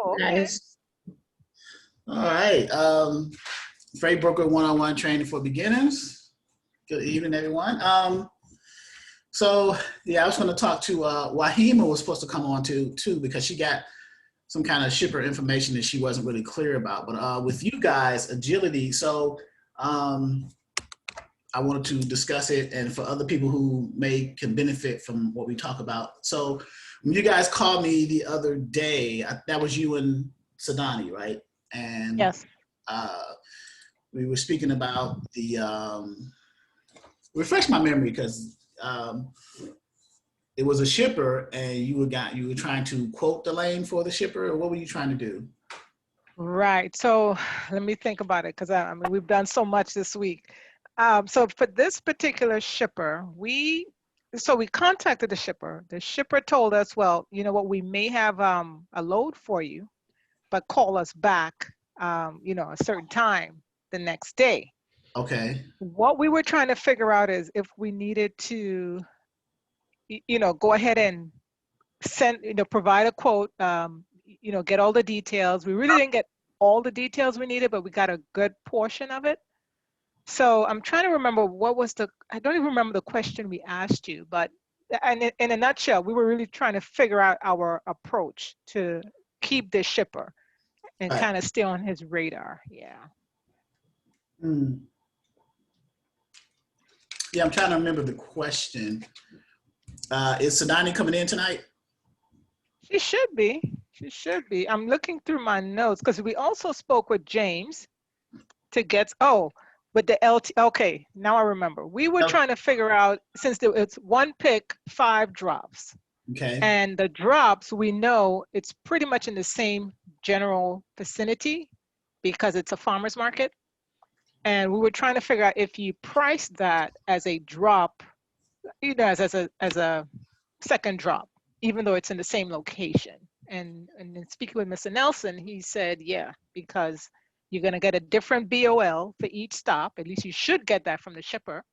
Oh, okay. Nice. All right. Freight broker one-on-one training for beginners. Good evening, everyone. So yeah, I was going to talk to Wahima was supposed to come on too because she got some kind of shipper information that she wasn't really clear about. But with you guys, agility. So I wanted to discuss it, and for other people who can benefit from what we talk about. So when you guys called me the other day, that was you and Sadani, right? And Yes. We were speaking about the refresh my memory because it was a shipper, and you were trying to quote the lane for the shipper, or what were you trying to do? Right. So let me think about it because I mean we've done so much this week. So for this particular shipper, we contacted the shipper. The shipper told us, well, you know what, we may have a load for you, but call us back, a certain time the next day. Okay. What we were trying to figure out is if we needed to, go ahead and provide a quote, get all the details. We really didn't get all the details we needed, but we got a good portion of it. So I'm trying to remember I don't even remember the question we asked you, but in a nutshell, we were really trying to figure out our approach to keep this shipper and Right. kind of stay on his radar. Yeah. Yeah, I'm trying to remember the question. Is Sadani coming in tonight? She should be. She should be. I'm looking through my notes because we also spoke with James to get, with the LT. Okay, now I remember. We were trying to figure out, since it's one pick, 5 drops. Okay. And the drops, we know it's pretty much in the same general vicinity because it's a farmer's market. And we were trying to figure out if you price that as a drop, as a second drop, even though it's in the same location. And then speaking with Mr. Nelson, he said, yeah, because you're going to get a different BOL for each stop. At least you should get that from the shipper,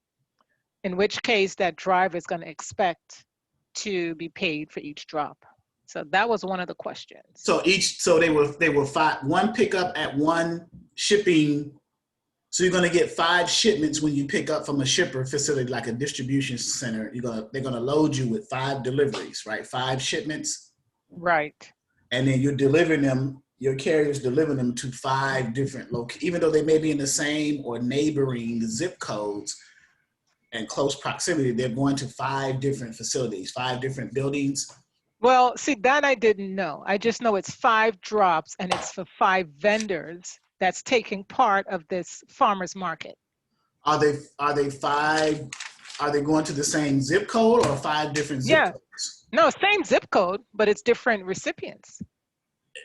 in which case that driver is going to expect to be paid for each drop. So that was one of the questions. So they were 5, one pickup at one shipping. So you're going to get 5 shipments when you pick up from a shipper facility, like a distribution center. They're going to load you with 5 deliveries, right? 5 shipments. Right. And then you're delivering them. Your carrier's delivering them to 5 different locations, even though they may be in the same or neighboring zip codes and close proximity. They're going to 5 different facilities, 5 different buildings. Well, see, that I didn't know. I just know it's 5 drops and it's for 5 vendors that's taking part of this farmer's market. Are they 5? Are they going to the same zip code or 5 different zip codes? No, same zip code, but it's different recipients.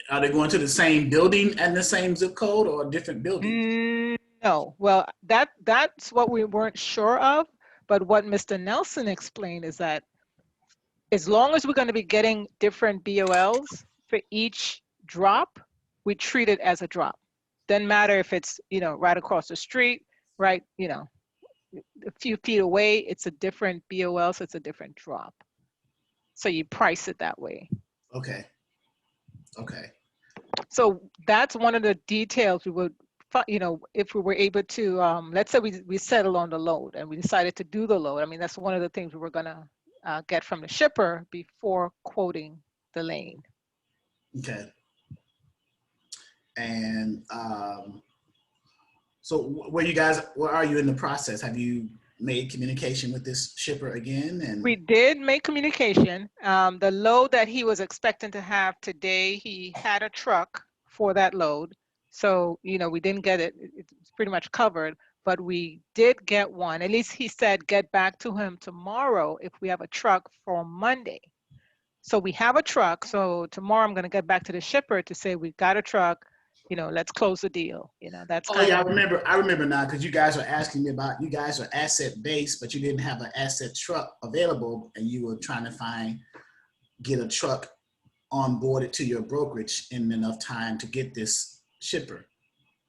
Are they going to the same building and the same zip code, or different buildings? No. Well, that's what we weren't sure of. But what Mr. Nelson explained is that as long as we're going to be getting different BOLs for each drop, we treat it as a drop. Doesn't matter if it's, right across the street, right, a few feet away, it's a different BOL, so it's a different drop. So you price it that way. Okay. So that's one of the details we would, if we were able to, let's say we settle on the load and we decided to do the load. I mean, that's one of the things we were going to get from the shipper before quoting the lane. Okay. And so where are you in the process? Have you made communication with this shipper again? And we did make communication. The load that he was expecting to have today, he had a truck for that load. So, we didn't get it. It's pretty much covered, but we did get one. At least he said, get back to him tomorrow if we have a truck for Monday. So we have a truck. So tomorrow I'm going to get back to the shipper to say, we've got a truck, let's close the deal. That's I remember now, because you guys are asking me about, you guys are asset based, but you didn't have an asset truck available, and you were trying to get a truck onboarded to your brokerage in enough time to get this shipper,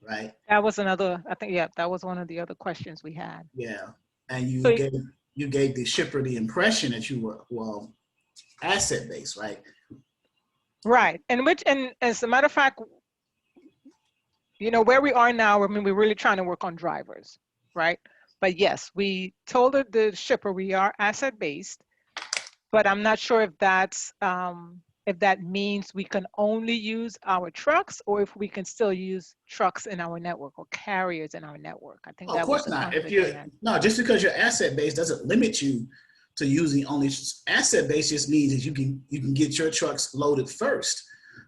right? That was another, I think, yeah, that was one of the other questions we had. Yeah, and you gave the shipper the impression that you were, asset based, right? Right. And as a matter of fact, you know, where we are now, I mean, we're really trying to work on drivers, right? But yes, we told the shipper we are asset based, but I'm not sure if that means we can only use our trucks or if we can still use trucks in our network or carriers in our network. I think Oh, of that was course the not. If conflict you're we had. no, just because you're asset based doesn't limit you to using only asset based. Just means that you can get your trucks loaded first.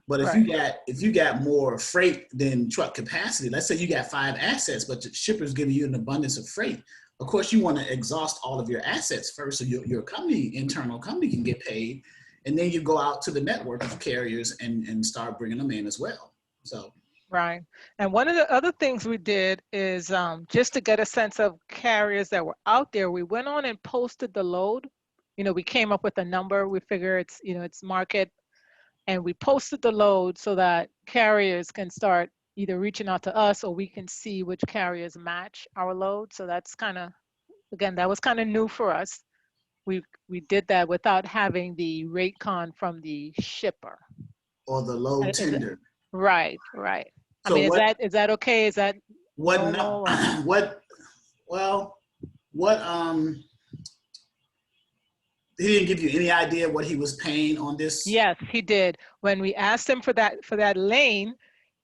But Right. if you got more freight than truck capacity, let's say you got 5 assets, but the shipper's giving you an abundance of freight. Of course, you want to exhaust all of your assets first, so your company, internal company, can get paid, and then you go out to the network of carriers and start bringing them in as well. So. Right. And one of the other things we did is just to get a sense of carriers that were out there, we went on and posted the load. You know, we came up with a number. We figure it's, you know, it's market. And we posted the load so that carriers can start either reaching out to us or we can see which carriers match our load. So that's kind of, again, that was kind of new for us. We did that without having the rate con from the shipper. Or the load Is it, tender. right, right. I So mean, is that okay? Is that what normal? Or? what well what he didn't give you any idea what he was paying on this? Yes, he did. When we asked him for that lane,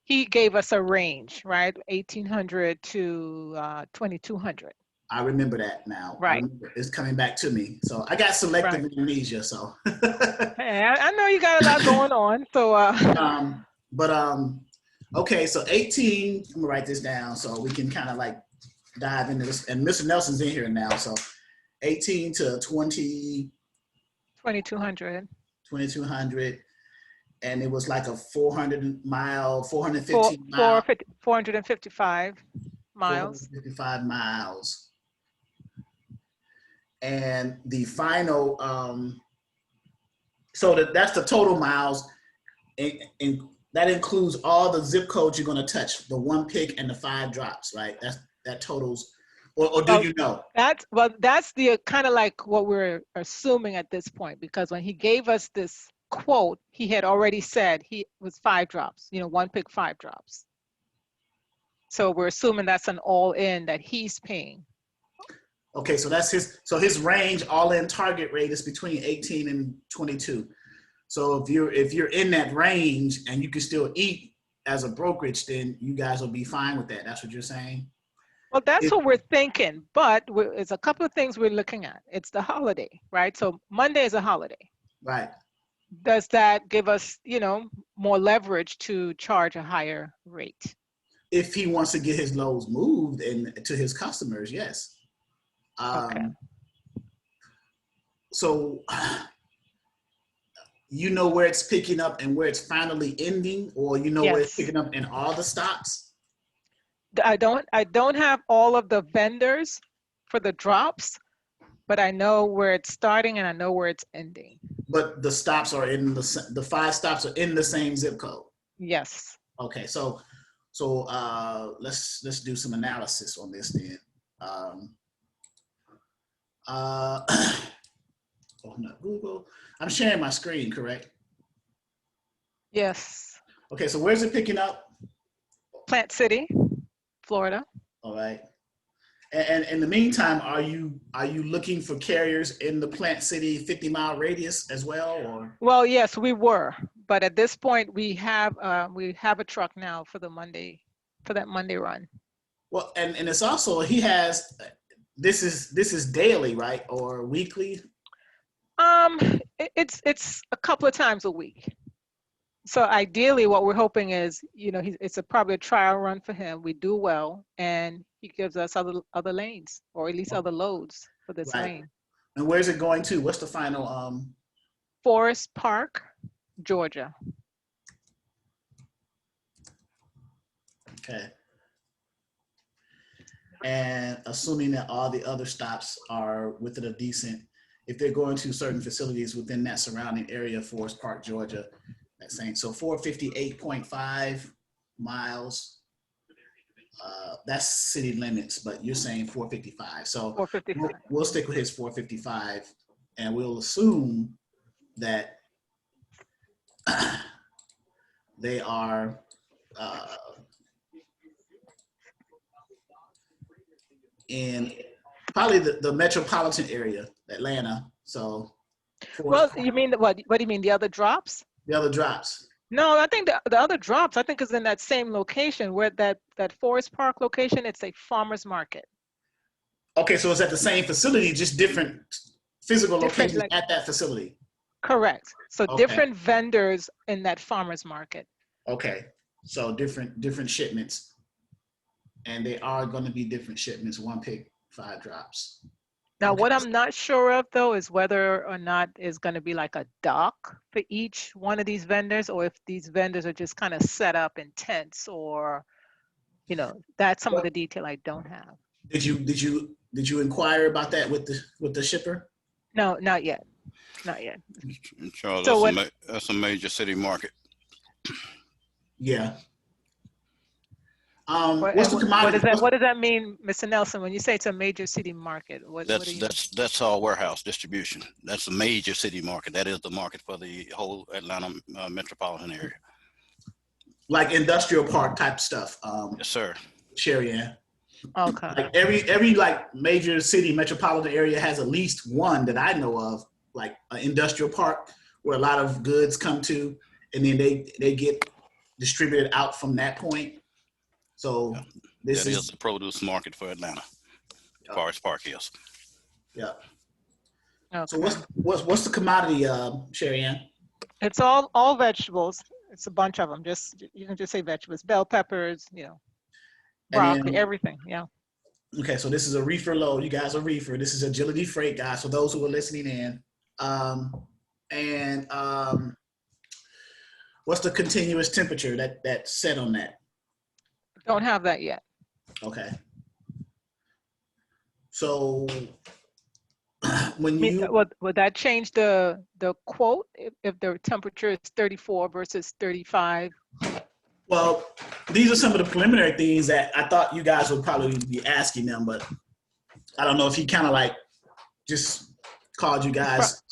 he gave us a range, right? 1,800 to 2,200. I remember that now. I Right, remember it's coming back to me. So I got selective right. amnesia. So, Hey, I know you got a lot going on, so um, but okay. So 18. I'm gonna write this down so we can kind of like dive into this. And Mr. Nelson's in here now. So 18 to 20, 2,200. 2,200, and it was like a 400 mile, Four, 415 mile, 450, 455 miles. 455 miles. And the final, so that's the total miles, and that includes all the zip codes you're going to touch, the 1 pick and the 5 drops, right? That totals, or do Well, you know? that's the kind of like what we're assuming at this point, because when he gave us this quote, he had already said he was 5 drops, you know, 1 pick, 5 drops. So we're assuming that's an all-in that he's paying. Okay, so that's his range all-in target rate is between 18 and 22. So if you're in that range and you can still eat as a brokerage, then you guys will be fine with that. That's what you're saying? Well, that's what we're thinking, but it's a couple of things we're looking at. It's the holiday, right? So Monday is a holiday. Right. Does that give us, you know, more leverage to charge a higher rate? If he wants to get his loads moved and to his customers, yes. Okay. So you know where it's picking up and where it's finally ending, or you know where it's Yes. picking up in all the stops? I don't have all of the vendors for the drops, but I know where it's starting and I know where it's ending. But the stops are in the 5 stops are in the same zip code. Yes. Okay, so let's do some analysis on this then. Open up Google. I'm sharing my screen, correct? Yes. Okay, so where's it picking up? Plant City, Florida. All right. And in the meantime, are you looking for carriers in the Plant City 50-mile radius as well, or? Well, yes, we were, but at this point we have a truck now for that Monday run. Well, and it's also he has this is daily, right, or weekly? It's a couple of times a week. So ideally, what we're hoping is, you know, it's probably a trial run for him. We do well, and he gives us other lanes, or at least other loads for this Right. lane. And where's it going to? What's the final? Forest Park, Georgia. Okay. And assuming that all the other stops are within a decent, if they're going to certain facilities within that surrounding area, Forest Park, Georgia, that's saying so 458.5 miles. That's city limits, but you're saying 455. So 455. we'll stick with his 455, and we'll assume that They are in probably the metropolitan area, Atlanta. So, Well, you mean what? What do you mean, the other drops? the other drops. No, I think the other drops, I think, is in that same location where that Forest Park location. It's a farmer's market. Okay, so it's at the same facility, just different physical Different, locations like, at that facility. correct. So Okay. different vendors in that farmer's market. Okay, so different shipments, and they are going to be different shipments. 1 pick, 5 drops. Now, Okay. what I'm not sure of, though, is whether or not is going to be like a dock for each one of these vendors, or if these vendors are just kind of set up in tents, or, you know, that's some of the detail I don't have. Did you inquire about that with the shipper? No, not yet. Not yet. Charles, So that's a major city market. Yeah. What's the what commodity? what does that mean, Mr. Nelson, when you say it's a major city market? What do you mean? That's all warehouse distribution. That's a major city market. That is the market for the whole Atlanta metropolitan area. Like industrial park type stuff. Yes, sir. Sherry Ann. Okay. Like every like major city metropolitan area has at least one that I know of, like an industrial park where a lot of goods come to, and then they get distributed out from that point. So this is the produce market for Atlanta. Forest Park is. Yeah. Okay. So what's the commodity, Sherry Ann? It's all vegetables. It's a bunch of them. You can just say vegetables, bell peppers, you know, broccoli, everything. Yeah. Okay, so this is a reefer load. You guys are reefer. This is Agility Freight, guys. For those who are listening in, what's the continuous temperature that's set on that? Don't have that yet. Okay. So when you would that change the quote if the temperature is 34 versus 35? Well, these are some of the preliminary things that I thought you guys would probably be asking them, but I don't know if he kind of like just called you guys.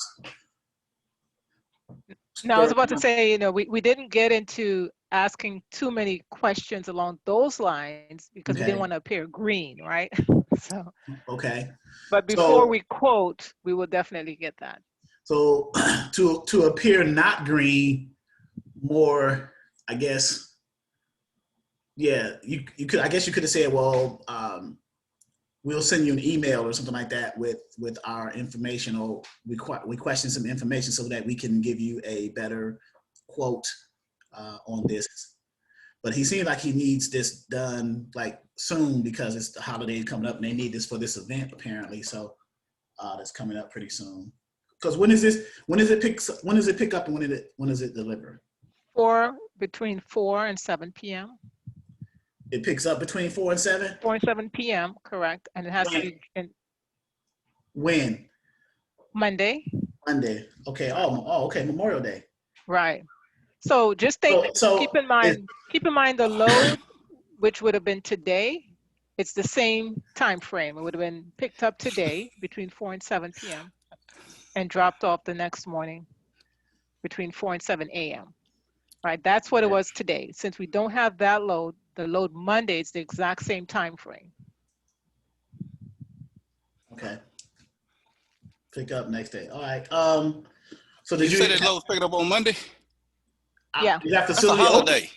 No, I was about to say, you know, we didn't get into asking too many questions along those lines because we didn't want to appear green, right? So. Okay. But before we quote, we will definitely get that. So to appear not green, more, I guess. Yeah, you could. I guess you could have said, well, we'll send you an email or something like that with our information, or we question some information so that we can give you a better quote on this. But he seems like he needs this done like soon because it's the holidays coming up and they need this for this event apparently. So that's coming up pretty soon. Because when does it pick up and when is it deliver? Between 4 and 7 p.m. It picks up between 4 and 7? 4 and 7 p.m., correct. And it has to be in when? Monday. Monday. Okay. Oh, okay. Memorial Day. Right. So just keep in mind the load, which would have been today. It's the same time frame. It would have been picked up today between 4 and 7 p.m. and dropped off the next morning between 4 and 7 a.m. Right. That's what it was today. Since we don't have that load, the load Monday is the exact same time frame. Okay. Pick up next day. All right. So did you say that load picked up on Monday? Yeah. Is that facility That's a holiday. Open?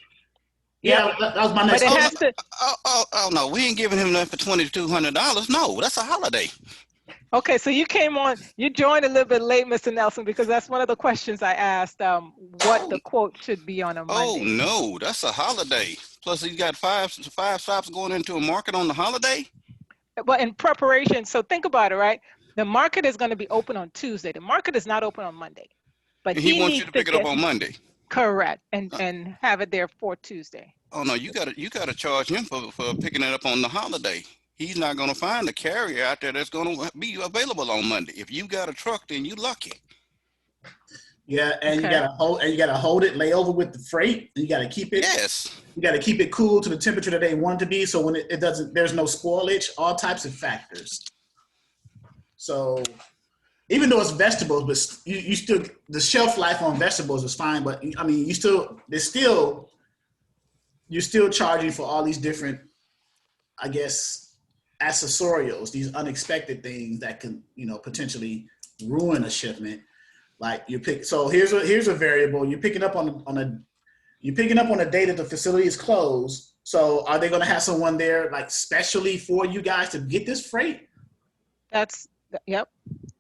Yeah, that was my next question. Oh, no, we ain't giving him that for $2,200. No, that's a holiday. Okay, so you joined a little bit late, Mr. Nelson, because that's one of the questions I asked, what the quote should be on a Monday. Oh, no, that's a holiday. Plus, you got five stops going into a market on the holiday? Well, in preparation, so think about it, right? The market is going to be open on Tuesday. The market is not open on Monday. But he wants you to pick it up on Monday. Correct, and have it there for Tuesday. Oh, no, you gotta charge him for picking it up on the holiday. He's not going to find a carrier out there that's going to be available on Monday. If you got a truck, then you lucky. Yeah, and you gotta hold it, lay over with the freight, and you gotta keep it. Yes. You gotta keep it cool to the temperature that they want it to be, so when it doesn't, there's no spoilage. All types of factors. So, even though it's vegetables, but you still, the shelf life on vegetables is fine. But I mean, you're still charging for all these different, I guess, accessorials, these unexpected things that can, potentially ruin a shipment. Like so here's a variable. You're picking up on a day that the facility is closed. So are they going to have someone there like specially for you guys to get this freight? Yep.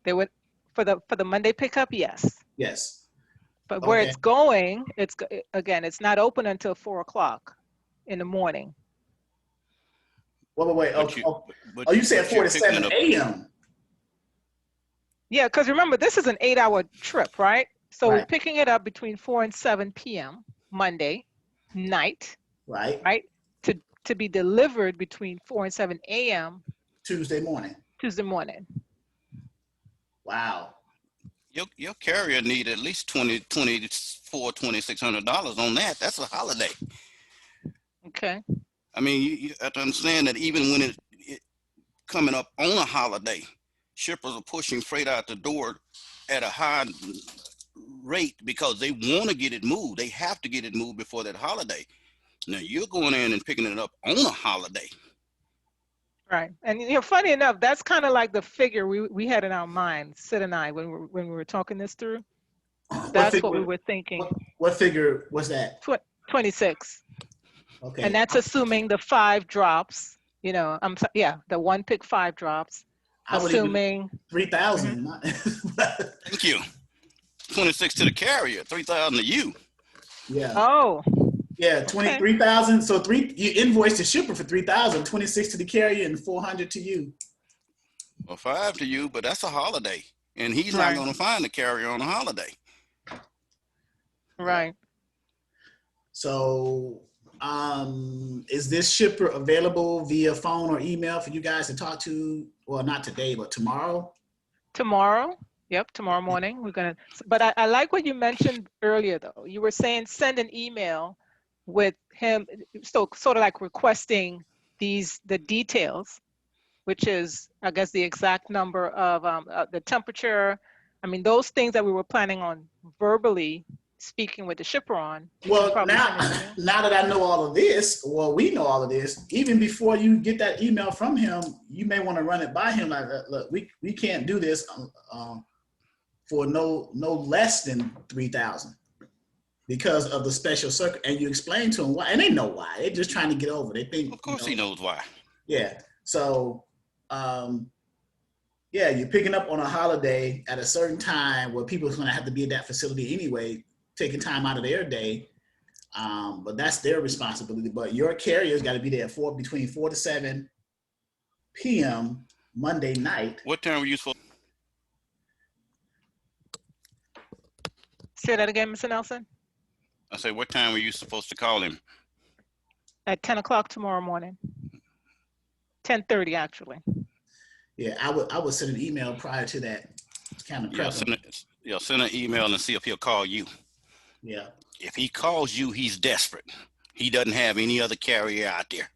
They would for the Monday pickup, yes. Yes. But where it's going, it's not open until 4:00 in the morning. Wait. You said 4 to 7 a.m. Yeah, because remember, this is an 8-hour trip, right? So Right. we're picking it up between 4 and 7 p.m. Monday night, right? To be delivered between 4 and 7 a.m. Tuesday morning. Wow. Your carrier need at least $2,600 on that. That's a holiday. Okay. I mean, you have to understand that even when it coming up on a holiday, shippers are pushing freight out the door at a high rate because they want to get it moved. They have to get it moved before that holiday. Now you're going in and picking it up on a holiday. Right. And funny enough, that's kind of like the figure we had in our minds, Sid and I, when we were talking this through. That's what we were thinking. What figure was that? 26. Okay. And that's assuming the 5 drops, the one pick 5 drops. Assuming 3,000. Thank you. 26 to the carrier, 3,000 to you. Yeah. Oh. Yeah, 23,000. So you invoice the shipper for 3,000, 26 to the carrier, and 400 to you. Well, 5 to you, but that's a holiday, and he's not going to find the carrier on a holiday. Right. So, is this shipper available via phone or email for you guys to talk to? Well, not today, but tomorrow. Tomorrow. Yep, tomorrow morning we're gonna. But I like what you mentioned earlier, though. You were saying send an email with him, so sort of like requesting the details, which is, I guess, the exact number of the temperature. I mean, those things that we were planning on verbally speaking with the shipper on. Well, now that I know all of this, we know all of this, even before you get that email from him, you may want to run it by him. Like, look, we can't do this for no less than 3,000 because of the special circuit. And you explain to them why, and they know why. They're just trying to get over. They think, of course, he knows why. Yeah. So, you're picking up on a holiday at a certain time where people are going to have to be at that facility anyway, taking time out of their day. But that's their responsibility. But your carrier's got to be there between 4 to 7 p.m. Monday night. What time were you supposed? Say that again, Mr. Nelson. I said, what time were you supposed to call him? At 10 o'clock tomorrow morning. 10:30, actually. Yeah, I would send an email prior to that kind of prep. Send an email and see if he'll call you. Yeah. If he calls you, he's desperate. He doesn't have any other carrier out there.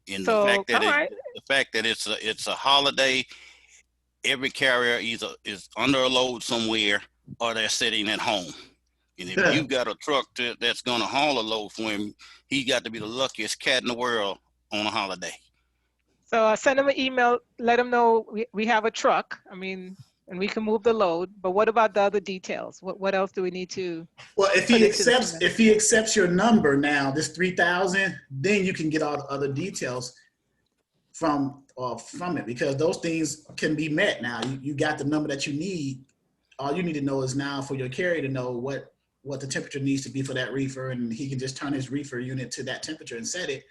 And the fact that it's a holiday, every carrier either is under a load somewhere or they're sitting at home. And if you've got a truck that's going to haul a load for him, he's got to be the luckiest cat in the world on a holiday. So I send him an email, let him know we have a truck. I mean, and we can move the load. But what about the other details? What else do we need to? Well, if he accepts your number now, this 3,000, then you can get all the other details from it, because those things can be met now. You got the number that you need. All you need to know is now for your carrier to know what the temperature needs to be for that reefer, and he can just turn his reefer unit to that temperature and set it.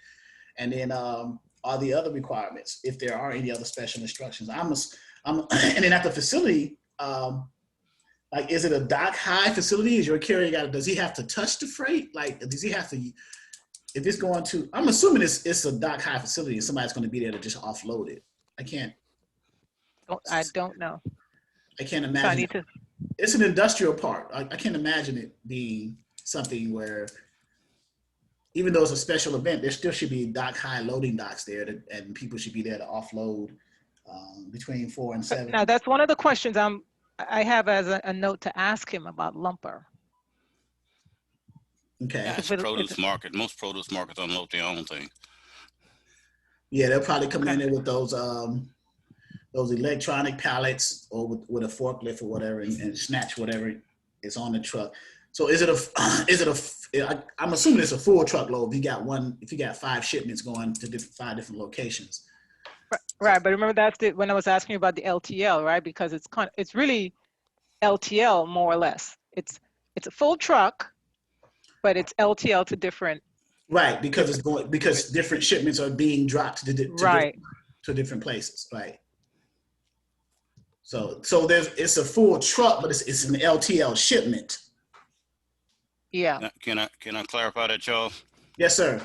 And then all the other requirements, if there are any other special instructions. And then at the facility, like, is it a dock high facility? Is your carrier does he have to touch the freight? Like, does he have to, if it's going to, I'm assuming it's a dock high facility and somebody's going to be there to just offload it. I don't know. I can't imagine. It's an industrial park. I can't imagine it being something where, even though it's a special event, there still should be dock high loading docks there, and people should be there to offload between 4 and 7. Now that's one of the questions I have as a note to ask him about lumper. Okay. Yeah, it's produce market. Most produce markets unload their own thing. Yeah, they'll probably come in there with those electronic pallets or with a forklift or whatever and snatch whatever is on the truck. So I'm assuming it's a full truckload if you got 5 shipments going to 5 different locations. Right, but remember that's when I was asking you about the LTL, right? Because it's really LTL more or less. It's a full truck, but it's LTL to different. Right, because different shipments are being dropped to different places, right? So it's a full truck, but it's an LTL shipment. Yeah. Now, can I clarify that, y'all? Yes, sir.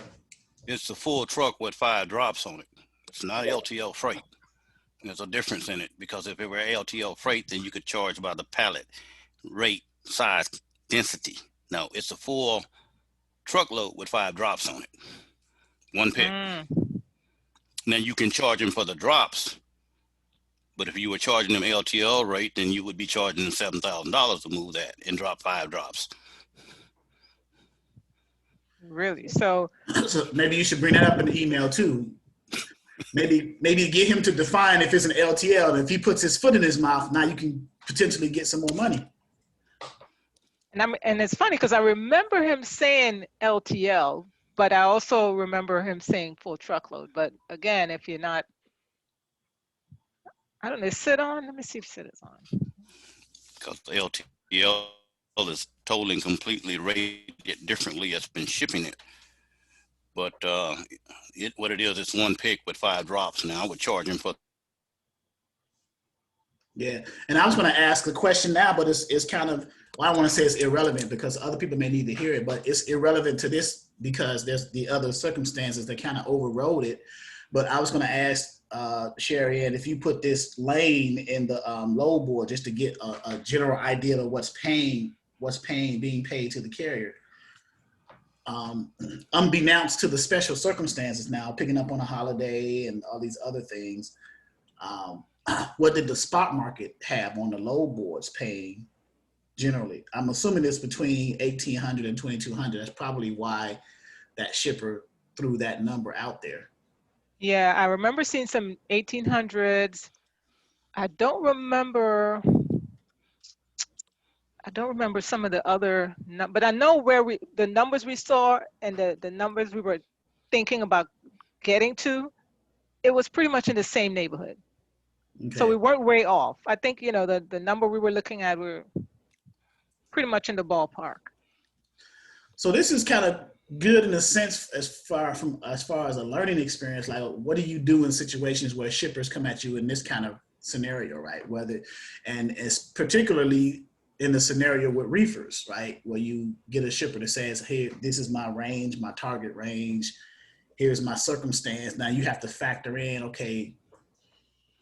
It's a full truck with 5 drops on it. It's not LTL freight. There's a difference in it, because if it were LTL freight, then you could charge by the pallet, rate, size, density. No, it's a full truckload with 5 drops on it. One pick. Now you can charge them for the drops, but if you were charging them LTL rate, then you would be charging them $7,000 to move that and drop 5 drops. Really? So maybe you should bring that up in the email too. Maybe get him to define if it's an LTL, and if he puts his foot in his mouth, now you can potentially get some more money. And it's funny because I remember him saying LTL, but I also remember him saying full truckload. But again, if you're not, I don't know, is Sid on? Let me see if Sid is on. Because the LTL is totally and completely rated differently. It's been shipping it. But what it is, it's one pick with 5 drops. Now I would charge him for. Yeah, and I was going to ask a question now, but it's kind of, well, I don't want to say it's irrelevant because other people may need to hear it, but it's irrelevant to this because there's the other circumstances that kind of overrode it. But I was going to ask Sherry, and if you put this lane in the load board just to get a general idea of what's being paid to the carrier. Unbeknownst to the special circumstances now, picking up on a holiday and all these other things, what did the spot market have on the load boards paying generally? I'm assuming it's between 1,800 and 2,200. That's probably why that shipper threw that number out there. Yeah, I remember seeing some 1,800s. I don't remember some of the other, but I know where the numbers we saw and the numbers we were thinking about getting to, it was pretty much in the same neighborhood. Okay. So we weren't way off. I think, the number we were looking at, we were pretty much in the ballpark. So this is kind of good in a sense as far as a learning experience. Like, what do you do in situations where shippers come at you in this kind of scenario, right? And it's particularly in the scenario with reefers, right? Where you get a shipper that says, hey, this is my range, my target range. Here's my circumstance. Now you have to factor in, okay,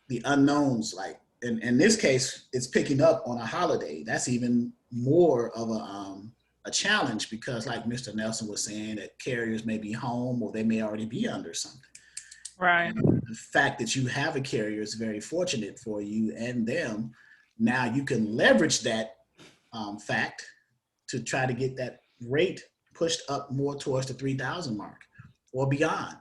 the unknowns. Like in this case, it's picking up on a holiday. That's even more of a challenge because like Mr. Nelson was saying, that carriers may be home or they may already be under something. Right. And the fact that you have a carrier is very fortunate for you and them. Now you can leverage that fact to try to get that rate pushed up more towards the 3,000 mark or beyond,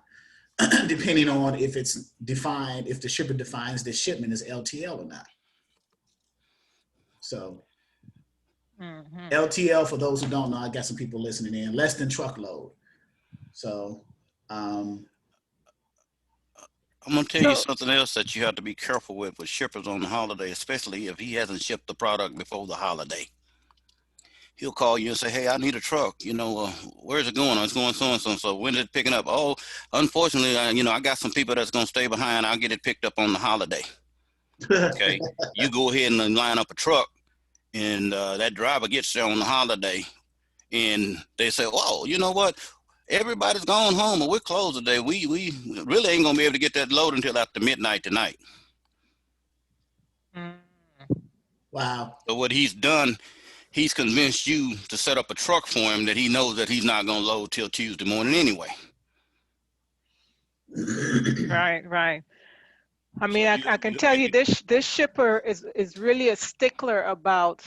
depending on if it's defined, if the shipper defines the shipment as LTL or not. So LTL, for those who don't know, I got some people listening in, less than truckload. So I'm going to tell you something else that you have to be careful with shippers on the holiday, especially if he hasn't shipped the product before the holiday. He'll call you and say, hey, I need a truck. Where's it going? It's going so-and-so. So when is it picking up? Oh, unfortunately, I got some people that's going to stay behind. I'll get it picked up on the holiday. Okay. You go ahead and line up a truck and that driver gets there on the holiday and they say, oh, you know what? Everybody's gone home or we're closed today. We really ain't going to be able to get that load until after midnight tonight. Wow. So what he's done, he's convinced you to set up a truck for him that he knows that he's not going to load till Tuesday morning anyway. Right. I mean, I can tell you this shipper is really a stickler about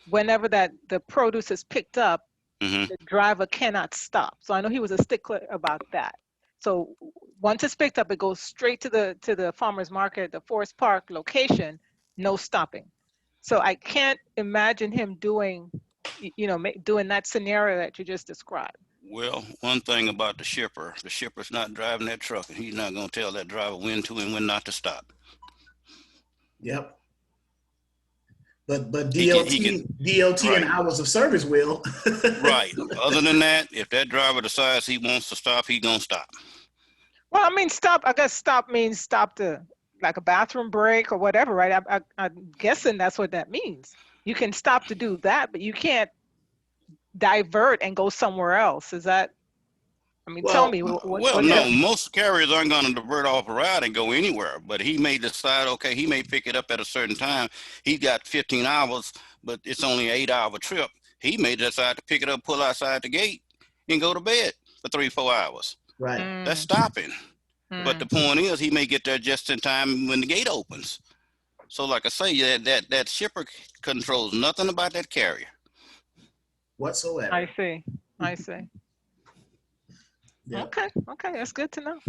whenever the produce is picked up, the driver cannot stop. So I know he was a stickler about that. So once it's picked up, it goes straight to the farmer's market, the Forest Park location, no stopping. So I can't imagine him doing that scenario that you just described. Well, one thing about the shipper's not driving that truck, and he's not going to tell that driver when to and when not to stop. Yep. But DOT right. and hours of service will. Right. Other than that, if that driver decides he wants to stop, he's going to stop. Well, I mean, stop. I guess stop means stop to like a bathroom break or whatever, right? I'm guessing that's what that means. You can stop to do that, but you can't divert and go somewhere else. Is that? I mean, tell me. Well, no, most carriers aren't going to divert off a route and go anywhere, but he may decide, okay, he may pick it up at a certain time. He's got 15 hours, but it's only an 8-hour trip. He may decide to pick it up, pull outside the gate, and go to bed for 3-4 hours. Right. That's stopping. But the point is, he may get there just in time when the gate opens. So like I say, that shipper controls nothing about that carrier whatsoever. I see. Yeah. Okay, that's good to know.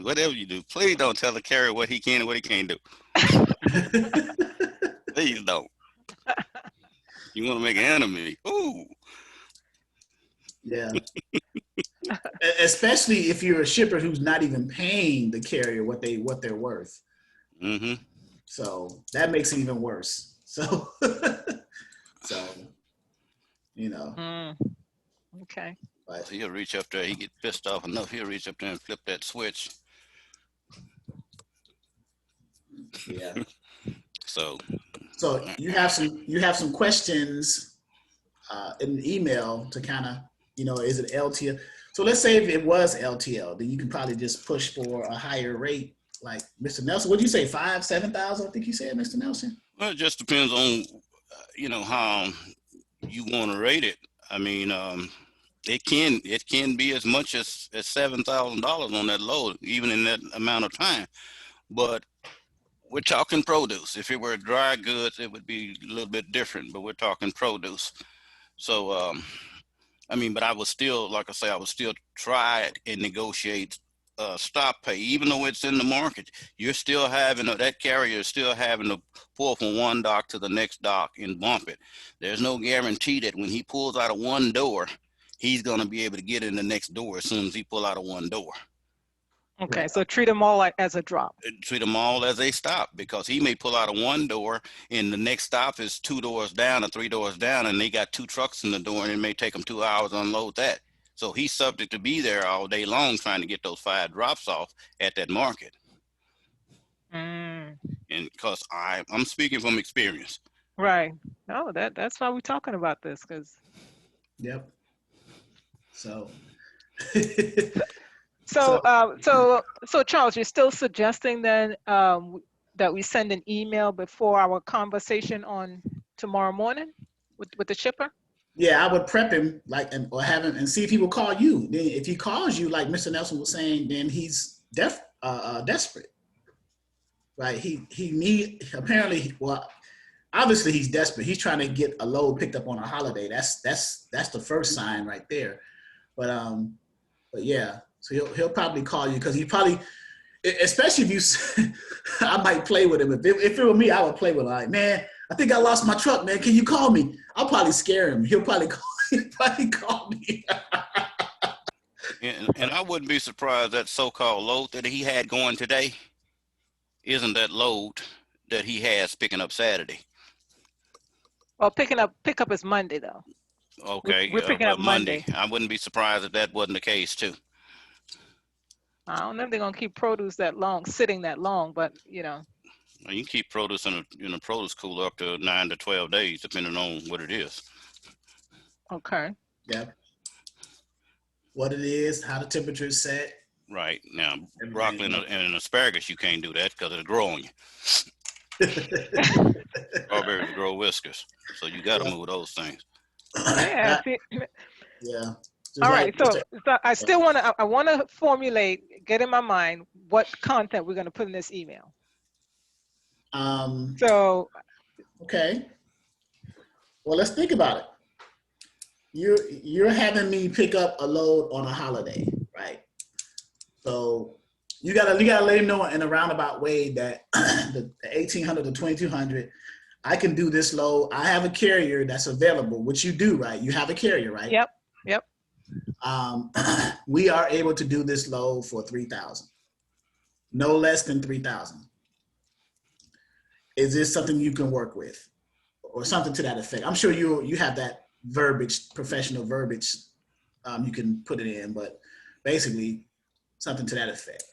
Whatever you do, please don't tell the carrier what he can and what he can't do. Please don't. You want to make an enemy. Ooh. Yeah. Especially if you're a shipper who's not even paying the carrier what they're worth. So that makes it even worse. So Okay. But he'll reach up there. He get pissed off enough. He'll reach up there and flip that switch. Yeah. So you have some questions in the email to kind of, is it LTL? So let's say if it was LTL, then you can probably just push for a higher rate, like Mr. Nelson. What did you say, 5,000, 7,000? I think you said, Mr. Nelson. Well, it just depends on, how you want to rate it. I mean, it can be as much as $7,000 on that load, even in that amount of time. But we're talking produce. If it were dry goods, it would be a little bit different. But we're talking produce. So, but I would still, like I say, I would still try and negotiate stop pay, even though it's in the market. You're still having that carrier is still having to pull from one dock to the next dock and bump it. There's no guarantee that when he pulls out of one door, he's going to be able to get in the next door as soon as he pull out of one door. Okay, right. So treat them all as a drop. Treat them all as a stop, because he may pull out of one door and the next stop is 2 doors down or 3 doors down, and they got 2 trucks in the door, and it may take them 2 hours to unload that. So he's subject to be there all day long trying to get those 5 drops off at that market. And because I'm speaking from experience. Right. No, that's why we're talking about this, because. Yep. So. So Charles, you're still suggesting then that we send an email before our conversation on tomorrow morning with the shipper? Yeah, I would prep him or have him and see if he will call you. Then if he calls you, like Mr. Nelson was saying, then he's desperate, right? Obviously he's desperate. He's trying to get a load picked up on a holiday. That's the first sign right there. But yeah. So he'll probably call you, because he probably, especially if you, I might play with him. If it were me, I would play with him. Like, man, I think I lost my truck, man. Can you call me? I'll probably scare him. He'll probably call me. and I wouldn't be surprised that so-called load that he had going today isn't that load that he has picking up Saturday. Well, pickup is Monday though. Okay, we're picking up Monday. I wouldn't be surprised if that wasn't the case too. I don't know if they're gonna keep produce sitting that long, but you can keep produce in a produce cooler up to 9 to 12 days, depending on what it is. Okay. Yeah. What it is, how the temperature is set. Right. Now, broccoli and asparagus, you can't do that because it'll grow on you. Strawberries grow whiskers, so you got to move those things. Yeah. Yeah. All right, so I still want to, I want to formulate, get in my mind what content we're going to put in this email. So. Okay. Well, let's think about it. You're having me pick up a load on a holiday, right? So you gotta let him know in a roundabout way that the 1800 to 2200, I can do this load. I have a carrier that's available, which you do, right? You have a carrier, right? Yep. We are able to do this load for 3,000, no less than 3,000. Is this something you can work with, or something to that effect? I'm sure you have that verbiage, professional verbiage. You can put it in, but basically something to that effect.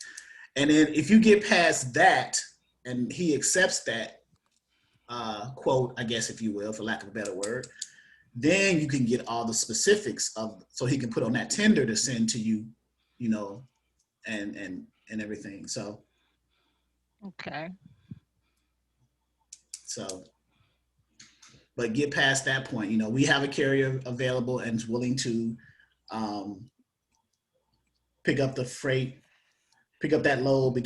And then if you get past that, and he accepts that quote, I guess, if you will, for lack of a better word, then you can get all the specifics so he can put on that tender to send to you, and everything. So. Okay. So, but get past that point. We have a carrier available and is willing to pick up the freight, pick up that load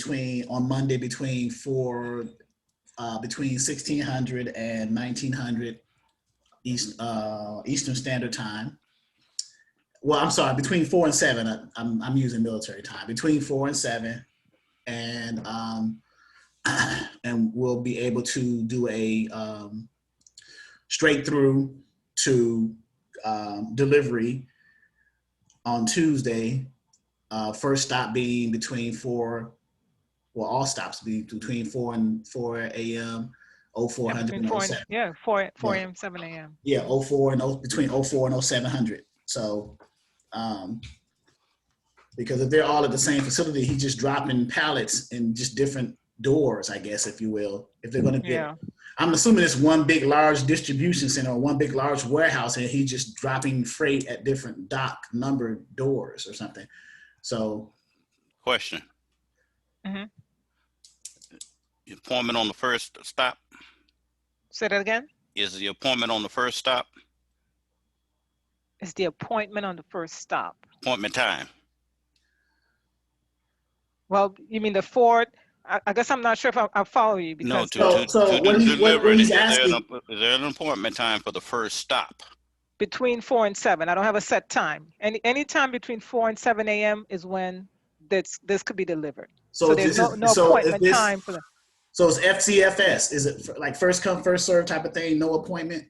on Monday between 1600 and 1900 Eastern Standard Time. Well, I'm sorry, between 4 and 7. I'm using military time. Between 4 and 7, and we'll be able to do a straight through to delivery on Tuesday. First stop being between 4, well, all stops being between 4 and 4 a.m. 0400 and 07. Yeah, 4 a.m. 7 a.m. Yeah, 04 and between 04 and 0700. So, because if they're all at the same facility, he's just dropping pallets in just different doors, I guess, if you will. If they're going to get, I'm assuming it's one big large distribution center or one big large warehouse, and he's just dropping freight at different dock numbered doors or something. So, question. Mm-hmm. The appointment on the first stop? Say that again? Is the appointment on the first stop? Is the appointment on the first stop? Appointment time. Well, you mean the Ford? I guess I'm not sure if I follow you. Because no, so what he's asking, is there an appointment time for the first stop? Between 4 and 7. I don't have a set time. Any time between 4 and 7 a.m. is when this could be delivered. So there's no appointment time for that. So it's FCFS. Is it like first come, first serve type of thing? No appointment?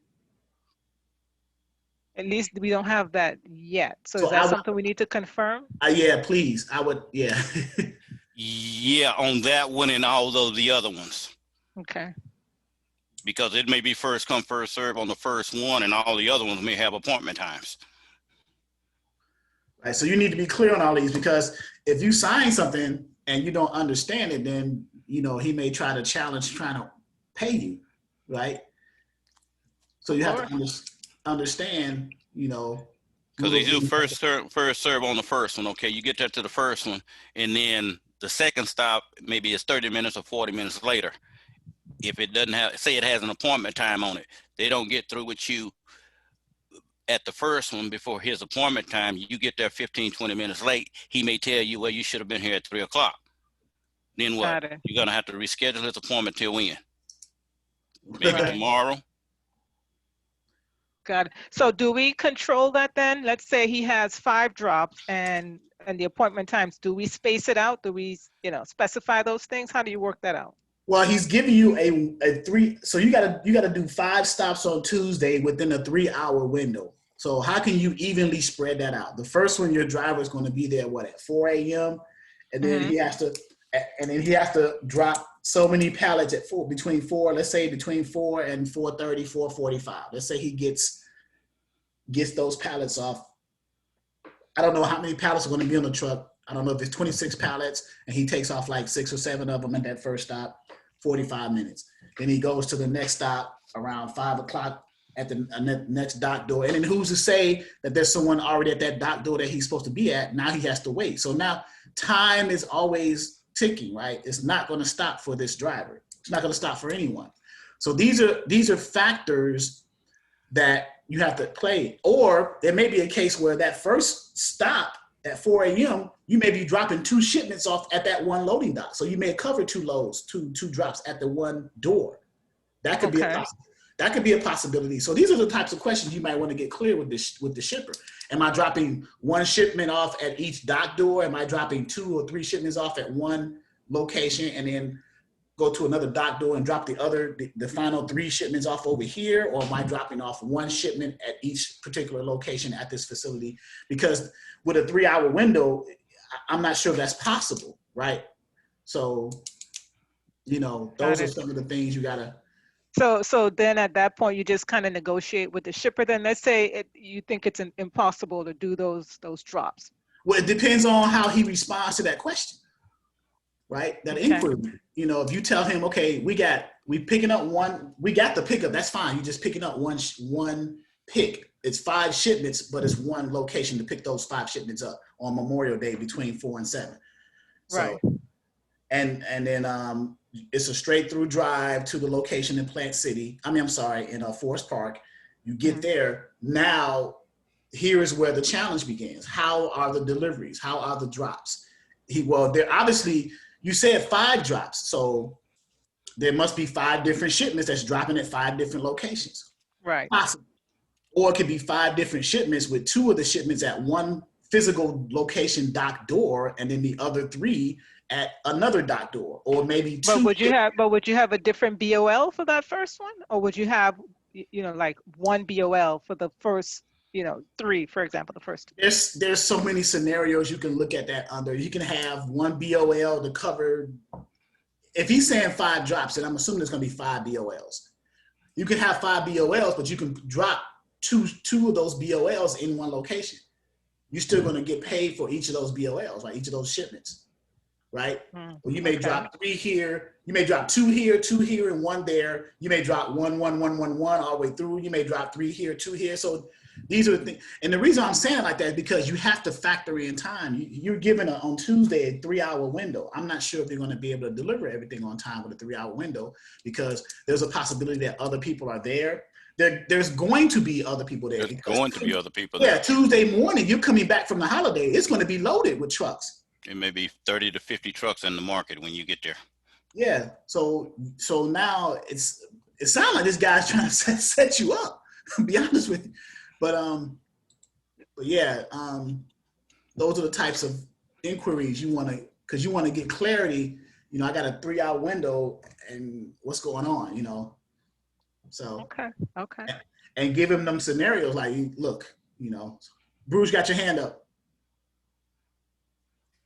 At least we don't have that yet. So is that something we need to confirm? Yeah, please. I would, yeah. Yeah, on that one and all the other ones. Okay. Because it may be first come, first serve on the first one, and all the other ones may have appointment times. Right. So you need to be clear on all these, because if you sign something and you don't understand it, then he may try to challenge trying to pay you, right? So you have to understand, because they do first serve on the first one. Okay, you get that to the first one, and then the second stop maybe is 30 minutes or 40 minutes later. If it doesn't have, say it has an appointment time on it, they don't get through with you at the first one before his appointment time. You get there 15, 20 minutes late. He may tell you, well, you should have been here at 3 o'clock. Then what? You're going to have to reschedule his appointment till when? Maybe tomorrow? Got it. So do we control that then? Let's say he has 5 drops and the appointment times. Do we space it out? Do we, specify those things? How do you work that out? Well, he's giving you a 3. So you gotta do 5 stops on Tuesday within a 3-hour window. So how can you evenly spread that out? The first one, your driver is going to be there at 4 a.m. and then he has to drop so many pallets at between 4 and 4:30, 4:45. Let's say he gets those pallets off. I don't know how many pallets are going to be on the truck. I don't know if it's 26 pallets, and he takes off like 6 or 7 of them at that first stop, 45 minutes. Then he goes to the next stop around 5 o'clock at the next dock door. And then who's to say that there's someone already at that dock door that he's supposed to be at? Now he has to wait. So now time is always ticking, right? It's not going to stop for this driver. It's not going to stop for anyone. So these are factors that you have to play. Or there may be a case where that first stop at 4 a.m., you may be dropping 2 shipments off at that one loading dock. So you may cover 2 loads, two drops at the one door. That could be a possibility. So these are the types of questions you might want to get clear with the shipper. Am I dropping 1 shipment off at each dock door? Am I dropping 2 or 3 shipments off at one location and then go to another dock door and drop the final 3 shipments off over here? Or am I dropping off 1 shipment at each particular location at this facility? Because with a 3-hour window, I'm not sure that's possible, right? So, those are some of the things you gotta. So then at that point, you just kind of negotiate with the shipper. Then let's say you think it's impossible to do those drops. Well, it depends on how he responds to that question, right? That inquiry. If you tell him, okay, we got the pickup, that's fine. You're just picking up one pick. It's 5 shipments, but it's 1 location to pick those 5 shipments up on Memorial Day between 4 and 7. So, right. And then it's a straight through drive to the location in Plant City. In Forest Park. You get there. Now, here is where the challenge begins. How are the deliveries? How are the drops? They're obviously, you said 5 drops. So there must be 5 different shipments that's dropping at 5 different locations. Right. Possible. Or it could be 5 different shipments with 2 of the shipments at one physical location dock door and then the other 3 at another dock door, or maybe 2. But would you have a different BOL for that first one? Or would you have, like 1 BOL for the first, 3, for example, the first 2? There's so many scenarios you can look at that under. You can have 1 BOL to cover. If he's saying 5 drops, then I'm assuming there's going to be 5 BOLs. You can have 5 BOLs, but you can drop two of those BOLs in one location. You're still going to get paid for each of those BOLs, right? Each of those shipments, right? Well, you may drop 3 here. You may drop 2 here, and 1 there. You may drop 1, 1, 1, 1, 1 all the way through. You may drop 3 here, 2 here. So these are the things. And the reason I'm saying like that is because you have to factor in time. You're given on Tuesday a 3-hour window. I'm not sure if you're going to be able to deliver everything on time with a 3-hour window because there's a possibility that other people are there. There's going to be other people there. There's going to be other people there. Yeah, Tuesday morning, you're coming back from the holiday. It's going to be loaded with trucks. It may be 30 to 50 trucks in the market when you get there. Yeah, so now it sounds like this guy's trying to set you up. To be honest with you, but yeah, those are the types of inquiries you want to get clarity. I got a 3-hour window, and what's going on? So okay, and give him them scenarios like, look, Bruce got your hand up.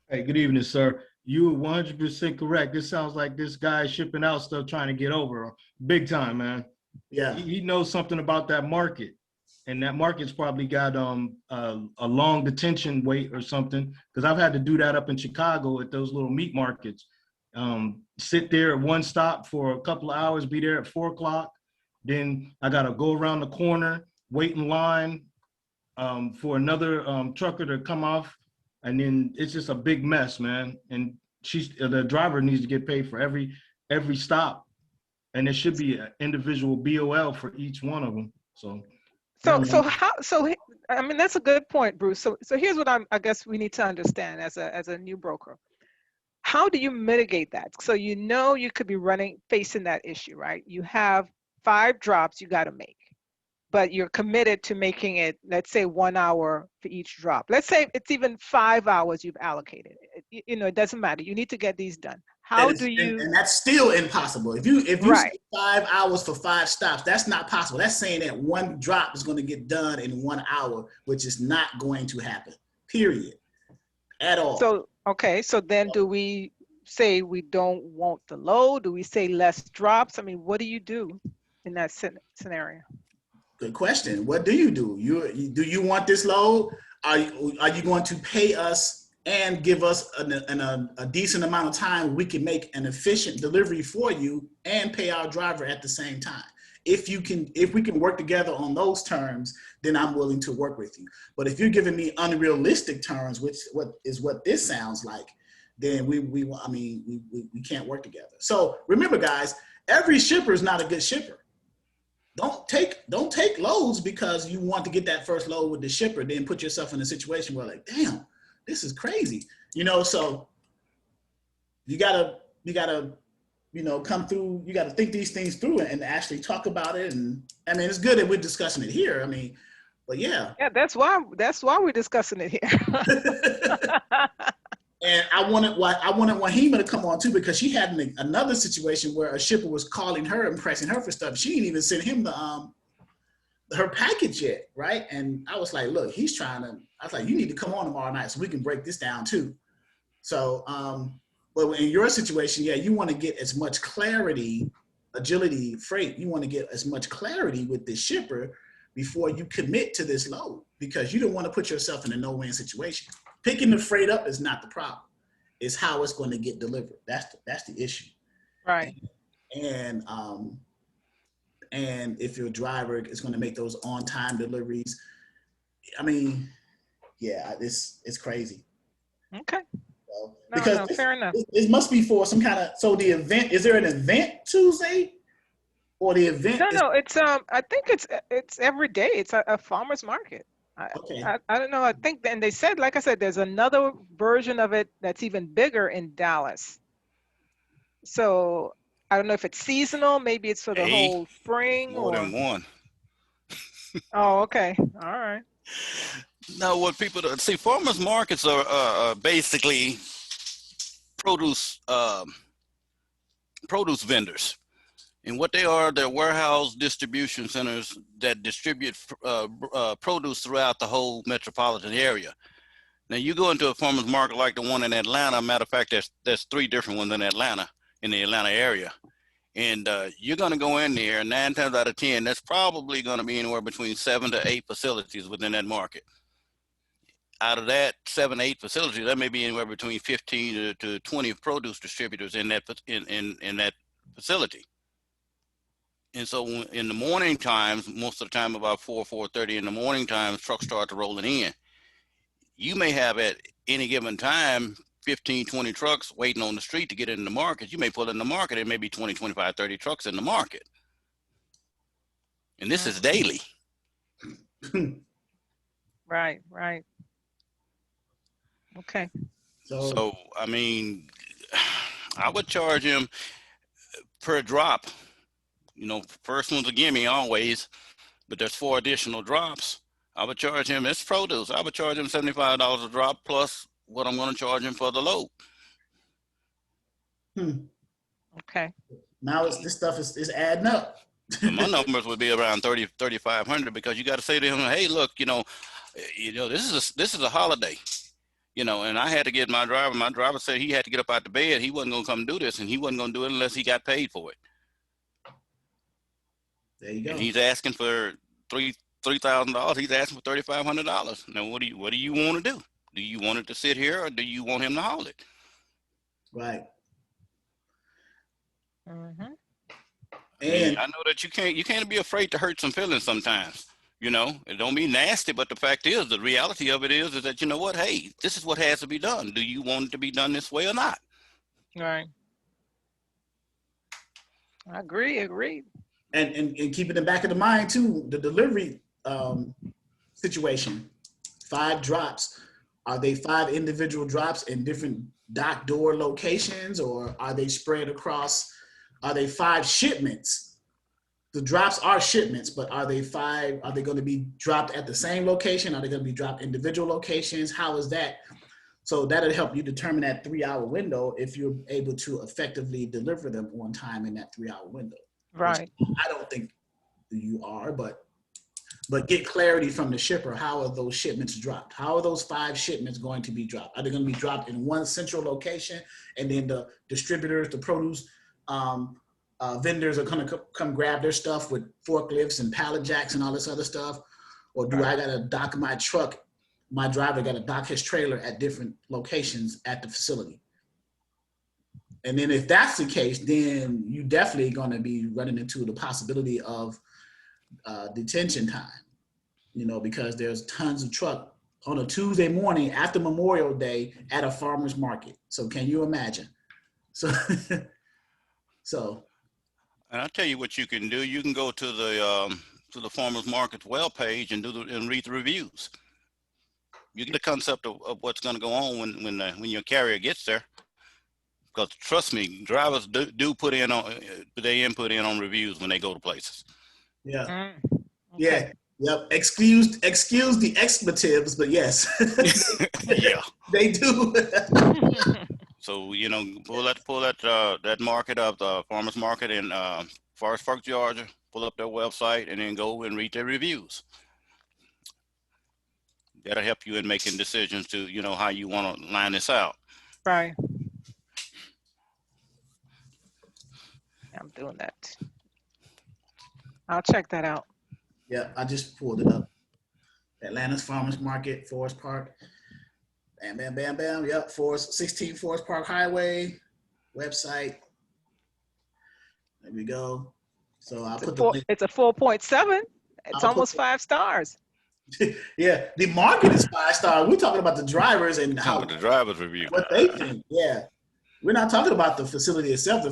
Hey, good evening, sir. You are 100% correct. This sounds like this guy shipping out stuff trying to get over big time, man. Yeah, he knows something about that market, and that market's probably got a long detention wait or something. Because I've had to do that up in Chicago at those little meat markets. Sit there at one stop for a couple of hours, be there at 4 o'clock. Then I got to go around the corner, wait in line for another trucker to come off. And then it's just a big mess, man. And the driver needs to get paid for every stop. And there should be an individual BOL for each one of them. So I mean, that's a good point, Bruce. So here's what I guess we need to understand as a new broker. How do you mitigate that? So you could be facing that issue, right? You have 5 drops you got to make, but you're committed to making it, let's say 1 hour for each drop. Let's say it's even 5 hours you've allocated. It doesn't matter. You need to get these done. And that's still impossible. If you right. say 5 hours for 5 stops, that's not possible. That's saying that 1 drop is going to get done in 1 hour, which is not going to happen, period, at all. So then do we say we don't want the load? Do we say less drops? I mean, what do you do in that scenario? Good question. What do? Do you want this load? Are you going to pay us and give us a decent amount of time we can make an efficient delivery for you and pay our driver at the same time? If we can work together on those terms, then I'm willing to work with you. But if you're giving me unrealistic terms, which what this sounds like, then we can't work together. So remember, guys, every shipper is not a good shipper. don't take loads because you want to get that first load with the shipper, then put yourself in a situation where like, damn, this is crazy. So you gotta, come through, you gotta think these things through and actually talk about it. And I mean, it's good that we're discussing it here. I mean, but yeah. Yeah, that's why we're discussing it here. And I wanted Wahima to come on too, because she had another situation where a shipper was calling her and pressing her for stuff. She didn't even send him her package yet, right? And I was like, look, I was like, you need to come on tomorrow night so we can break this down too. So, but in your situation, yeah, you want to get as much clarity, Agility Freight, you want to get as much clarity with this shipper before you commit to this load, because you don't want to put yourself in a no-win situation. Picking the freight up is not the problem. It's how it's going to get delivered. That's the issue. Right. And if your driver is going to make those on-time deliveries, I mean, yeah, it's crazy. Okay. So, No, because fair enough. It must be for some kind of, so the event, is there an event Tuesday? Or the event? No, it's I think it's every day. It's a farmer's market. Okay. I don't know. I think, and they said, like I said, there's another version of it that's even bigger in Dallas. So I don't know if it's seasonal. Maybe it's for the whole spring. More than one. Oh, okay. All right. No, what people see, farmers markets are basically produce vendors. And what they are, they're warehouse distribution centers that distribute produce throughout the whole metropolitan area. Now, you go into a farmer's market like the one in Atlanta. Matter of fact, there's 3 different ones in Atlanta, in the Atlanta area. And you're going to go in there, 9 times out of 10, that's probably going to be anywhere between 7 to 8 facilities within that market. Out of that 7, 8 facilities, there may be anywhere between 15 to 20 produce distributors in that facility. And so in the morning times, most of the time about 4:30 in the morning times, trucks start rolling in. You may have at any given time 15, 20 trucks waiting on the street to get in the market. You may pull in the market, and maybe 20, 25, 30 trucks in the market. And this is daily. Right. Okay. So I mean, I would charge him per drop. First one's a gimme always, but there's 4 additional drops. I would charge him, it's produce, I would charge him $75 a drop plus what I'm going to charge him for the load. Okay. Now this stuff is adding up. My numbers would be around 3,500, because you got to say to him, hey, look, this is a holiday. And I had to get my driver said he had to get up out the bed. He wasn't going to come do this, and he wasn't going to do it unless he got paid for it. There you go. And he's asking for $3,000. He's asking for $3,500. Now, what do you want to do? Do you want it to sit here, or do you want him to haul it? Right. Mm-hmm. And I know that you can't be afraid to hurt some feelings sometimes. It don't be nasty, but the fact is, the reality of it is that, you know what? Hey, this is what has to be done. Do you want it to be done this way or not? Right. I agree. And keep it in the back of the mind too, the delivery situation. 5 drops. Are they 5 individual drops in different dock door locations, or are they spread across? Are they 5 shipments? The drops are shipments, but are they 5? Are they going to be dropped at the same location? Are they going to be dropped individual locations? How is that? So that'll help you determine that 3-hour window if you're able to effectively deliver them on time in that 3-hour window. Right. I don't think you are, but get clarity from the shipper. How are those shipments dropped? How are those 5 shipments going to be dropped? Are they going to be dropped in one central location, and then the distributors, the produce vendors are going to come grab their stuff with forklifts and pallet jacks and all this other stuff? Or do I got to dock my truck? My driver got to dock his trailer at different locations at the facility. And then if that's the case, then you definitely going to be running into the possibility of detention time, because there's tons of truck on a Tuesday morning after Memorial Day at a farmer's market. So can you imagine? So And I'll tell you what you can do. You can go to the farmers market web page and and read the reviews. You get a concept of what's going to go on when your carrier gets there. Because trust me, drivers do put in on their input in on reviews when they go to places. Yeah. Okay. Yeah. Yep. Excuse the expletives, but yes. Yeah. They do. So, you know, pull that market up, the farmers market in Forest Park, Georgia, pull up their website and then go and read their reviews. That'll help you in making decisions to, you know, how you want to line this out. Right. I'm doing that. I'll check that out. Yeah, I just pulled it up. Atlanta's Farmers Market, Forest Park. Bam, bam, bam, bam. Yep, 16 Forest Park Highway website. There we go. So I'll put the link. It's a 4.7. It's almost 5 stars. Yeah, the market is 5-star. We're talking about the drivers and how the drivers review what they think. Yeah, we're not talking about the facility itself. The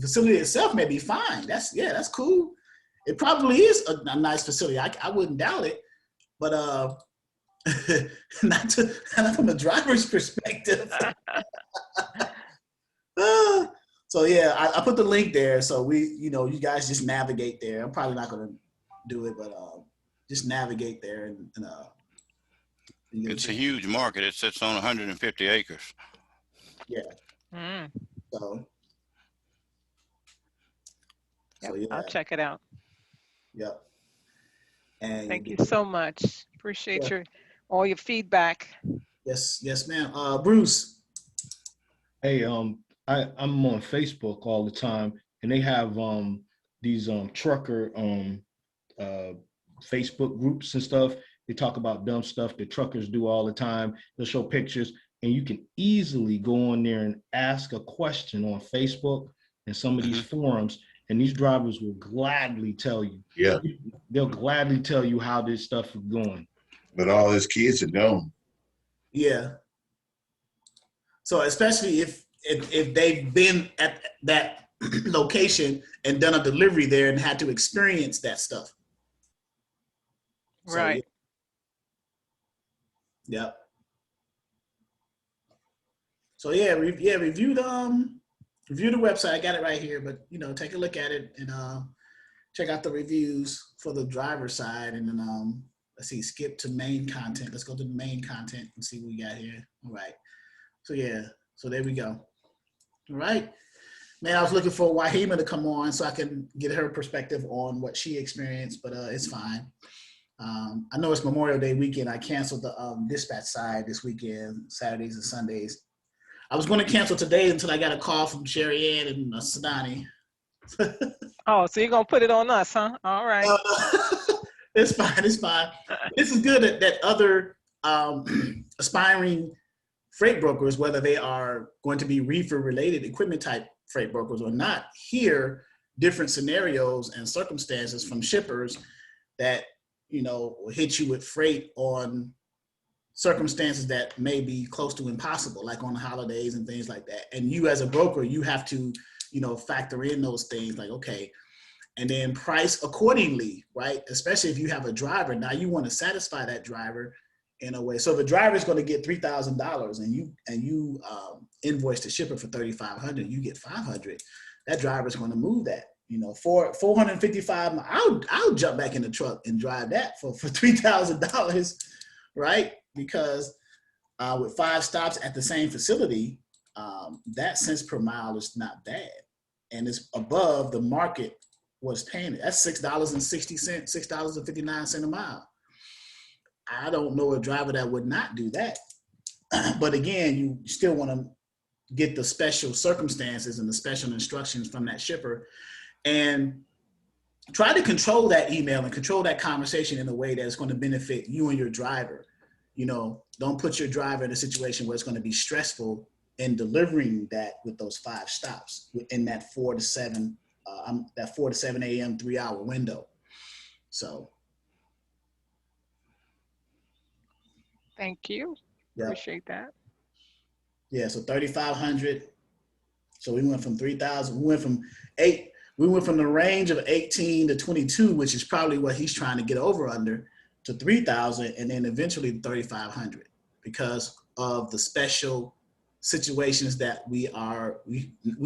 facility itself may be fine. That's cool. It probably is a nice facility. I wouldn't doubt it, but not from a driver's perspective. So yeah, I put the link there. So you guys just navigate there. I'm probably not going to do it, but just navigate there and it's a huge market. It sits on 150 acres. Yeah. Mm. So Yeah, I'll check it out. Yep. And thank you so much. Appreciate all your feedback. Yes, ma'am. Bruce. Hey, I'm on Facebook all the time, and they have these trucker Facebook groups and stuff. They talk about dumb stuff that truckers do all the time. They'll show pictures, and you can easily go on there and ask a question on Facebook and some of these forums, and these drivers will gladly tell you. Yeah. They'll gladly tell you how this stuff is going. But all his kids are gone. Yeah. So especially if they've been at that location and done a delivery there and had to experience that stuff. Right. So, yeah. So review the website. I got it right here, but take a look at it and check out the reviews for the driver side, and then let's see, skip to main content. Let's go to the main content and see what we got here. All right. So yeah, so there we go. All right. Man, I was looking for Wahima to come on so I can get her perspective on what she experienced, but it's fine. I know it's Memorial Day weekend. I canceled the dispatch side this weekend, Saturdays and Sundays. I was going to cancel today until I got a call from Sherry Ann and Sadani. Oh, so you're going to put it on us, huh? All right. It's fine. This is good that other aspiring freight brokers, whether they are going to be reefer-related equipment type freight brokers or not, hear different scenarios and circumstances from shippers that will hit you with freight on circumstances that may be close to impossible, like on the holidays and things like that. And you as a broker, you have to, factor in those things like, okay, and then price accordingly, right? Especially if you have a driver. Now you want to satisfy that driver in a way. So the driver is going to get $3,000 and you invoice the shipper for $3,500, you get $500. That driver is going to move that. For $455, I'll jump back in the truck and drive that for $3,000, right? Because with 5 stops at the same facility, that cents per mile is not bad, and it's above the market was paying it. That's $6.60, $6.59 a mile. I don't know a driver that would not do that. But again, you still want to get the special circumstances and the special instructions from that shipper, and try to control that email and control that conversation in a way that's going to benefit you and your driver. Don't put your driver in a situation where it's going to be stressful in delivering that with those 5 stops in that 4 to 7 a.m. 3-hour window. So. Thank you. Yeah. Appreciate that. Yeah. So 3,500. So we went from 3,000. We went from 8. We went from the range of 18 to 22, which is probably what he's trying to get over under, to 3,000, and then eventually 3,500 because of the special situations that we've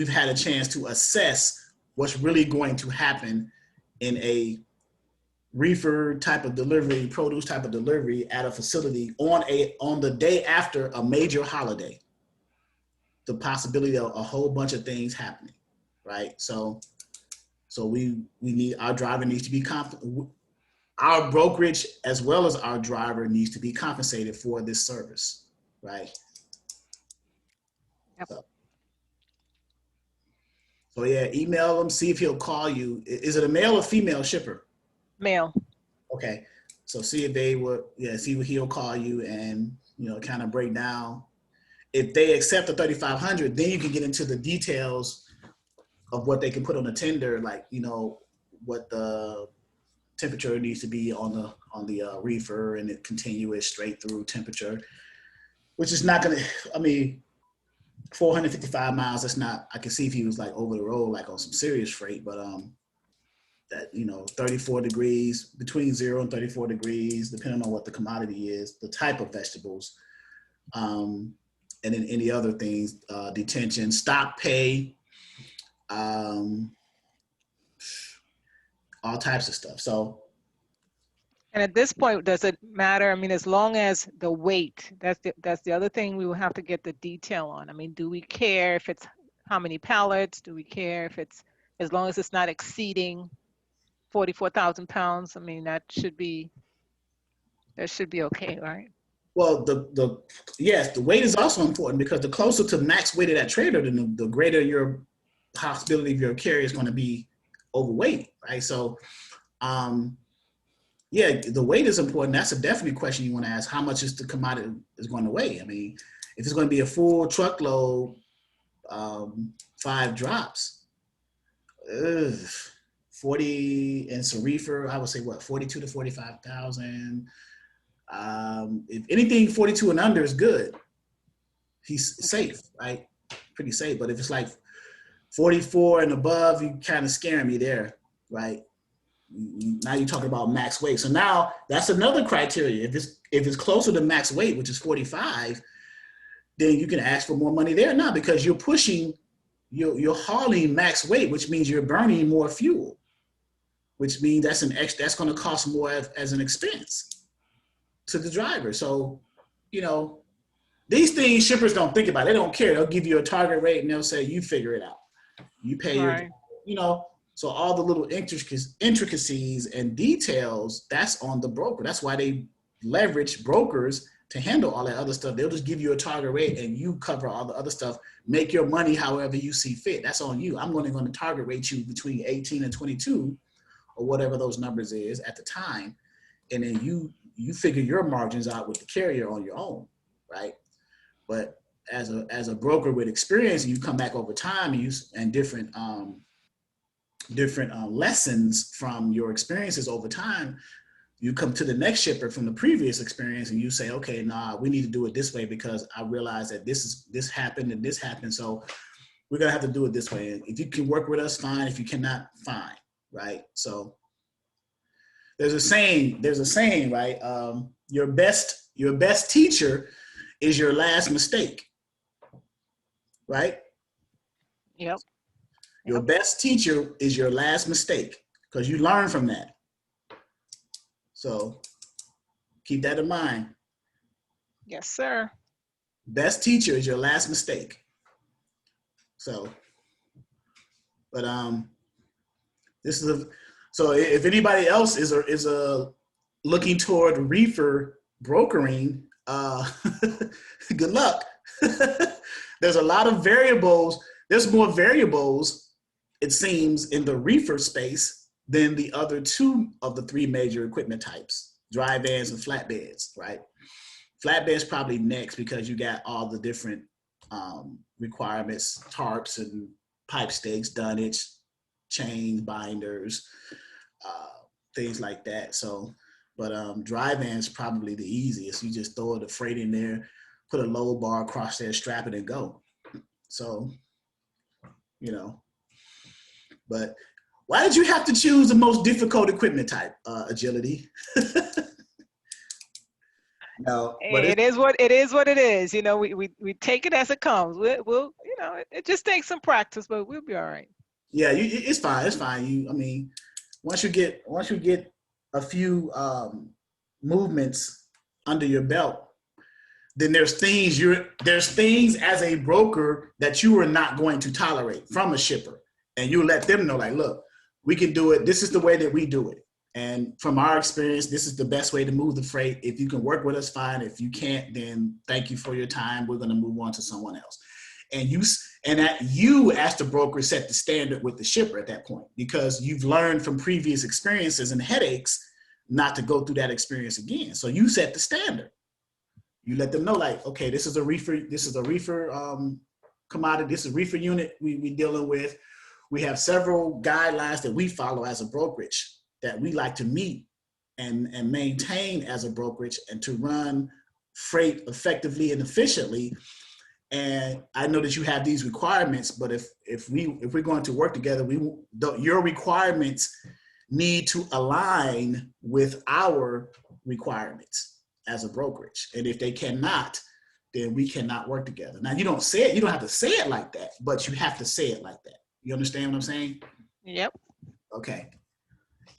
had a chance to assess what's really going to happen in a reefer type of delivery, produce type of delivery at a facility on the day after a major holiday. The possibility of a whole bunch of things happening, right? So we need, our driver needs to be confident. Our brokerage as well as our driver needs to be compensated for this service, right? Yep. So yeah, email him, see if he'll call you. Is it a male or female shipper? Male. Okay, so see if they would, see what he'll call you and, kind of break down. If they accept the 3,500, then you can get into the details of what they can put on the tender, like, what the temperature needs to be on the reefer and it continuous straight through temperature, which is not gonna, 455 miles, that's not, I can see if he was like over the road, like on some serious freight, but that, 34 degrees, between 0 and 34 degrees, depending on what the commodity is, the type of vegetables, and then any other things, detention, stop pay, all types of stuff. So, and at this point, does it matter? I mean, as long as the weight, that's the other thing we will have to get the detail on. I mean, do we care if it's how many pallets? Do we care if it's, as long as it's not exceeding 44,000 pounds? I mean, that should be okay, right? well, yes, the weight is also important because the closer to max weight of that trailer, then the greater your possibility of your carrier is going to be overweight, right? So, the weight is important. That's a definite question you want to ask. How much is the commodity is going to weigh? I mean, if it's going to be a full truckload, 5 drops, 40 and some reefer, I would say 42 to 45,000. If anything 42 and under is good, he's safe, right? Pretty safe. But if it's like 44 and above, you kind of scaring me there, right? Now you're talking about max weight. So now that's another criteria. If it's closer to max weight, which is 45, then you can ask for more money there now because you're pushing, you're hauling max weight, which means you're burning more fuel, which means that's going to cost more as an expense to the driver. So, these things shippers don't think about. They don't care. They'll give you a target rate and they'll say, you figure it out. You pay right. So all the little intricacies and details, that's on the broker. That's why they leverage brokers to handle all that other stuff. They'll just give you a target rate and you cover all the other stuff. Make your money however you see fit. That's on you. I'm going to target rate you between 18 and 22 or whatever those numbers is at the time. And then you figure your margins out with the carrier on your own, right? But as a broker with experience, you come back over time and different lessons from your experiences over time, you come to the next shipper from the previous experience and you say, okay, we need to do it this way because I realized that this happened and this happened. So we're going to have to do it this way. If you can work with us, fine. If you cannot, fine. Right. So there's a saying, right? Your best teacher is your last mistake. Right? Yep. Your best teacher is your last mistake because you learn from that. So keep that in mind. Yes, sir. Best teacher is your last mistake. So, but so if anybody else is looking toward reefer brokering, good luck. There's a lot of variables. There's more variables, it seems, in the reefer space than the other 2 of the 3 major equipment types, dry vans and flatbeds, right? Flatbeds probably next because you got all the different requirements, tarps and pipe stakes, dunnage, chain binders, things like that. So, but dry vans probably the easiest. You just throw the freight in there, put a load bar across there, strap it and go. So, but Why did you have to choose the most difficult equipment type, Agility? No, but it is what it is. What it is. You know, we take it as it comes. We'll you know, it just takes some practice, but we'll be all right. yeah, it's fine. It's fine. I mean, once you get a few movements under your belt, then there's things as a broker that you are not going to tolerate from a shipper, and you let them know, like, look, we can do it. This is the way that we do it. And from our experience, this is the best way to move the freight. If you can work with us, fine. If you can't, then thank you for your time. We're going to move on to someone else. And you as the broker set the standard with the shipper at that point, because you've learned from previous experiences and headaches not to go through that experience again. So you set the standard. You let them know, like, okay, this is a reefer commodity. This is a reefer unit we dealing with. We have several guidelines that we follow as a brokerage that we like to meet and maintain as a brokerage, and to run freight effectively and efficiently. And I know that you have these requirements, but if we're going to work together, your requirements need to align with our requirements as a brokerage. And if they cannot, then we cannot work together. Now, you don't have to say it like that, but you have to say it like that. You understand what I'm saying? Yep. Okay.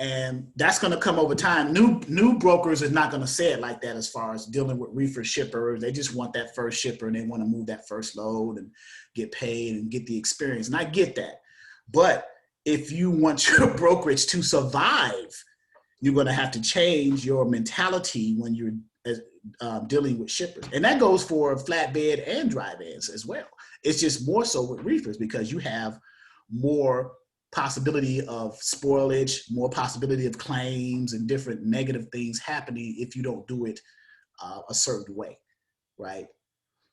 And that's going to come over time. New brokers is not going to say it like that as far as dealing with reefer shippers. They just want that first shipper and they want to move that first load and get paid and get the experience. And I get that. But if you want your brokerage to survive, you're going to have to change your mentality when you're dealing with shippers. And that goes for flatbed and dry vans as well. It's just more so with reefers because you have more possibility of spoilage, more possibility of claims and different negative things happening if you don't do it a certain way, right?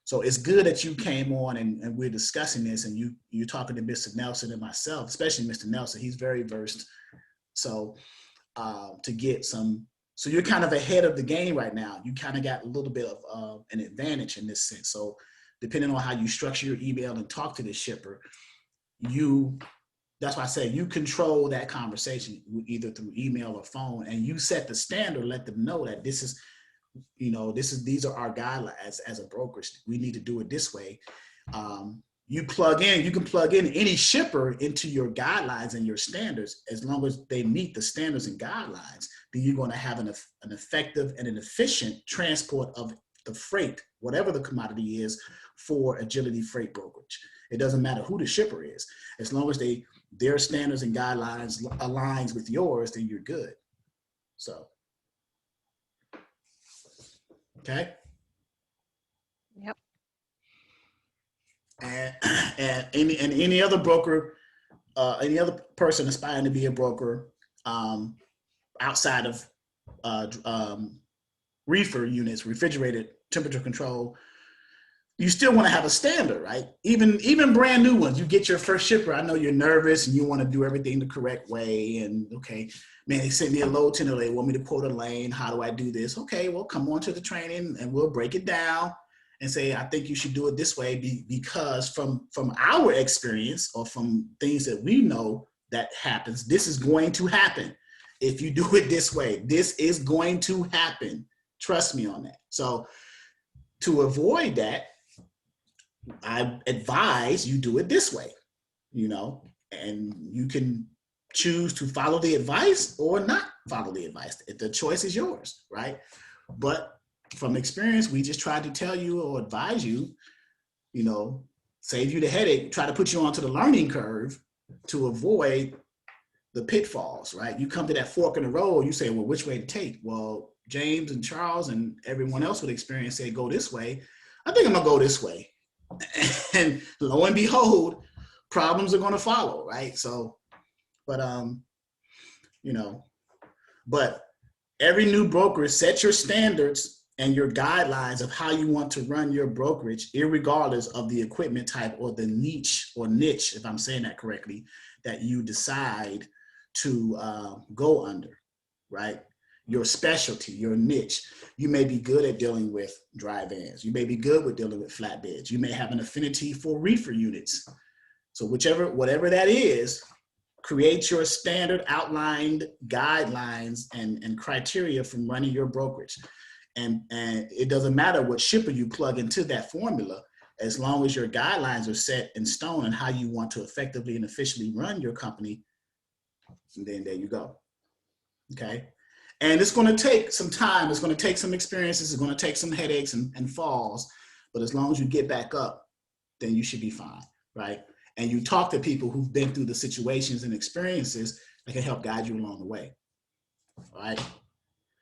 So it's good that you came on and we're discussing this, and you're talking to Mr. Nelson and myself, especially Mr. Nelson. He's very versed. So to get some, so you're kind of ahead of the game right now. You kind of got a little bit of an advantage in this sense. So depending on how you structure your email and talk to the shipper, that's why I say you control that conversation either through email or phone, and you set the standard, let them know that these are our guidelines as a brokerage. We need to do it this way. You can plug in any shipper into your guidelines and your standards. As long as they meet the standards and guidelines, then you're going to have an effective and an efficient transport of the freight, whatever the commodity is, for Agility Freight Brokerage. It doesn't matter who the shipper is. As long as their standards and guidelines aligns with yours, then you're good. So, okay. Yep. And any other broker, any other person aspiring to be a broker outside of reefer units, refrigerated temperature control, you still want to have a standard, right? Even brand new ones. You get your first shipper. I know you're nervous and you want to do everything the correct way. And okay, man, they sent me a load tender. They want me to quote a lane. How do I do this? Okay, well, come on to the training and we'll break it down and say, I think you should do it this way because from our experience or from things that we know that happens, this is going to happen. If you do it this way, this is going to happen. Trust me on that. So to avoid that, I advise you do it this way, and you can choose to follow the advice or not follow the advice. The choice is yours, right? But from experience, we just try to tell you or advise you, save you the headache, try to put you onto the learning curve to avoid the pitfalls, right? You come to that fork in the road, you say, well, which way to take? Well, James and Charles and everyone else with experience say, go this way. I think I'm gonna go this way. And lo and behold, problems are going to follow, right? So, but every new broker set your standards and your guidelines of how you want to run your brokerage, irregardless of the equipment type or the niche, if I'm saying that correctly, that you decide to go under, right? Your specialty, your niche. You may be good at dealing with dry vans. You may be good with dealing with flatbeds. You may have an affinity for reefer units. So whatever that is, create your standard outlined guidelines and criteria from running your brokerage. And it doesn't matter what shipper you plug into that formula, as long as your guidelines are set in stone and how you want to effectively and efficiently run your company, and then there you go. Okay. And it's going to take some time. It's going to take some experiences. It's going to take some headaches and falls. But as long as you get back up, then you should be fine, right? And you talk to people who've been through the situations and experiences that can help guide you along the way, all right?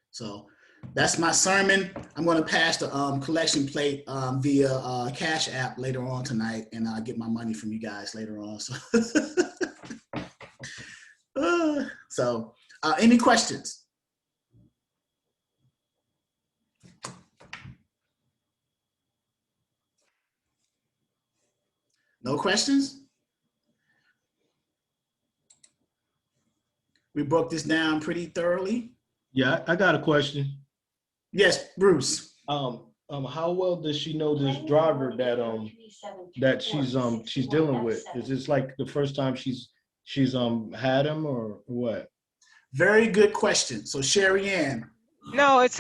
So that's my sermon. I'm going to pass the collection plate via Cash App later on tonight, and I'll get my money from you guys later on. So, any questions? No questions? We broke this down pretty thoroughly. Yeah, I got a question. Yes, Bruce. How well does she know this driver that she's dealing with? Is this like the first time she's had him or what? Very good question. So Sherry Ann. No, it's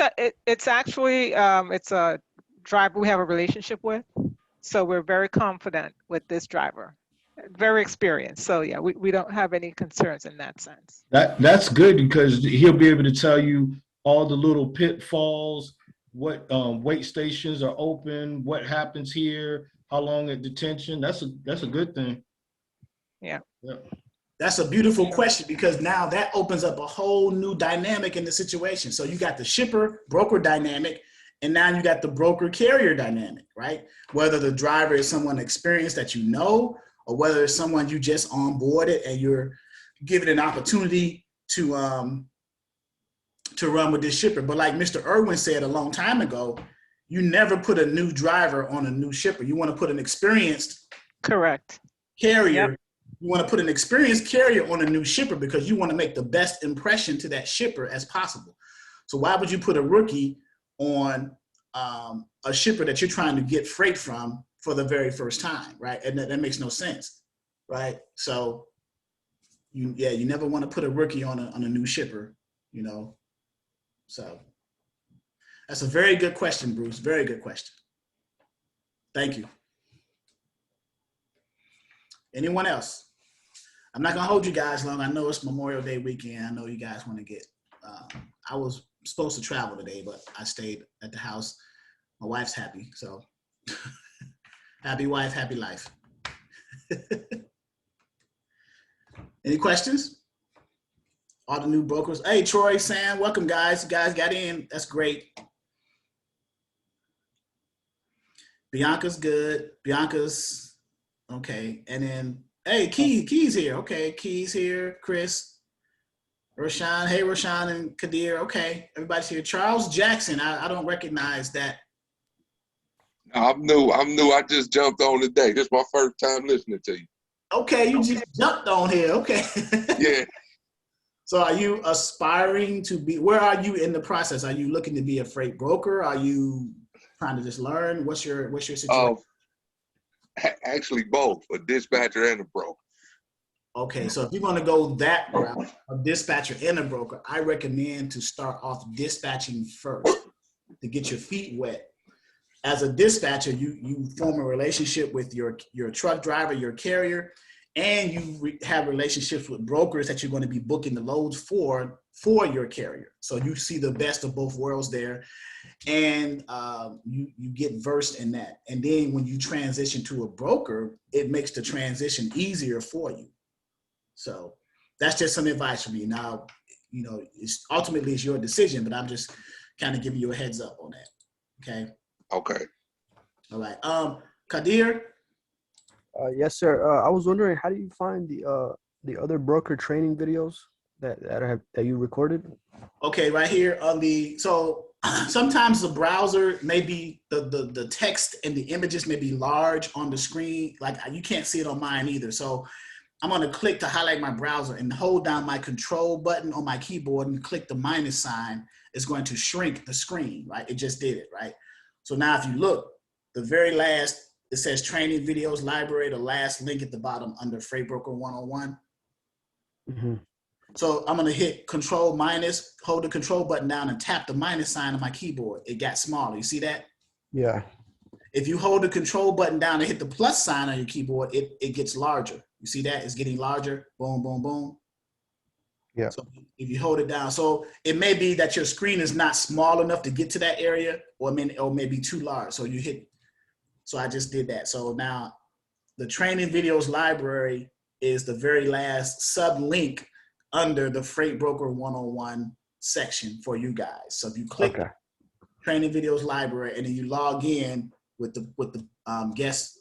actually it's a driver we have a relationship with. So we're very confident with this driver, very experienced. So yeah, we don't have any concerns in that sense. That's good, because he'll be able to tell you all the little pitfalls, what wait stations are open, what happens here, how long at detention. That's a good thing. Yeah. That's a beautiful question, because now that opens up a whole new dynamic in the situation. So you got the shipper broker dynamic, and now you got the broker carrier dynamic, right? Whether the driver is someone experienced that you know, or whether it's someone you just onboarded and you're given an opportunity to run with this shipper. But like Mr. Irwin said a long time ago, you never put a new driver on a new shipper. You want to put an experienced correct carrier. Yep. You want to put an experienced carrier on a new shipper because you want to make the best impression to that shipper as possible. So why would you put a rookie on a shipper that you're trying to get freight from for the very first time, right? And that makes no sense, right? So you never want to put a rookie on a new shipper, you know. So that's a very good question, Bruce. Very good question. Thank you. Anyone else? I'm not gonna hold you guys long. I know it's Memorial Day weekend. I know you guys want to get, I was supposed to travel today, but I stayed at the house. My wife's happy, so happy wife, happy life. Any questions? All the new brokers. Hey, Troy, Sam, welcome guys. You guys got in, that's great. Bianca's good. Bianca's okay. And then, hey, Key's here. Okay, Key's here. Chris, Roshan. Hey, Roshan and Kadir. Okay, everybody's here. Charles Jackson. I don't recognize that. No, I'm new. I just jumped on today. This is my first time listening to you. Okay, you just jumped on here. Okay. Yeah. So are you aspiring to be, where are you in the process? Are you looking to be a freight broker? Are you trying to just learn? What's your situation? Actually both, a dispatcher and a broker. Okay, so if you're going to go that route, a dispatcher and a broker, I recommend to start off dispatching first to get your feet wet. As a dispatcher, you form a relationship with your truck driver, your carrier, and you have relationships with brokers that you're going to be booking the loads for your carrier. So you see the best of both worlds there, and you get versed in that. And then when you transition to a broker, it makes the transition easier for you. So that's just some advice from me. Now, you know, ultimately it's your decision, but I'm just kind of giving you a heads up on that. Okay. Okay. All right. Kadir. Yes, sir. I was wondering, how do you find the other broker training videos that you recorded? Okay, right here on the, so sometimes the browser may be, the text and the images may be large on the screen. Like you can't see it on mine either. So I'm going to click to highlight my browser and hold down my control button on my keyboard and click the minus sign. It's going to shrink the screen, right? It just did it, right? So now if you look, the very last, it says training videos library, the last link at the bottom under Freight Broker 101. Mm-hmm. So I'm gonna hit Control minus, hold the control button down and tap the minus sign on my keyboard. It got smaller, you see that? Yeah. If you hold the control button down and hit the plus sign on your keyboard, it gets larger. You see that? It's getting larger, boom, boom, boom. Yeah. So if you hold it down, so it may be that your screen is not small enough to get to that area, or may be too large. So you hit, so I just did that. So now the training videos library is the very last sub-link under the Freight Broker 101 section for you guys. So if you click training videos library and then you log in with the guest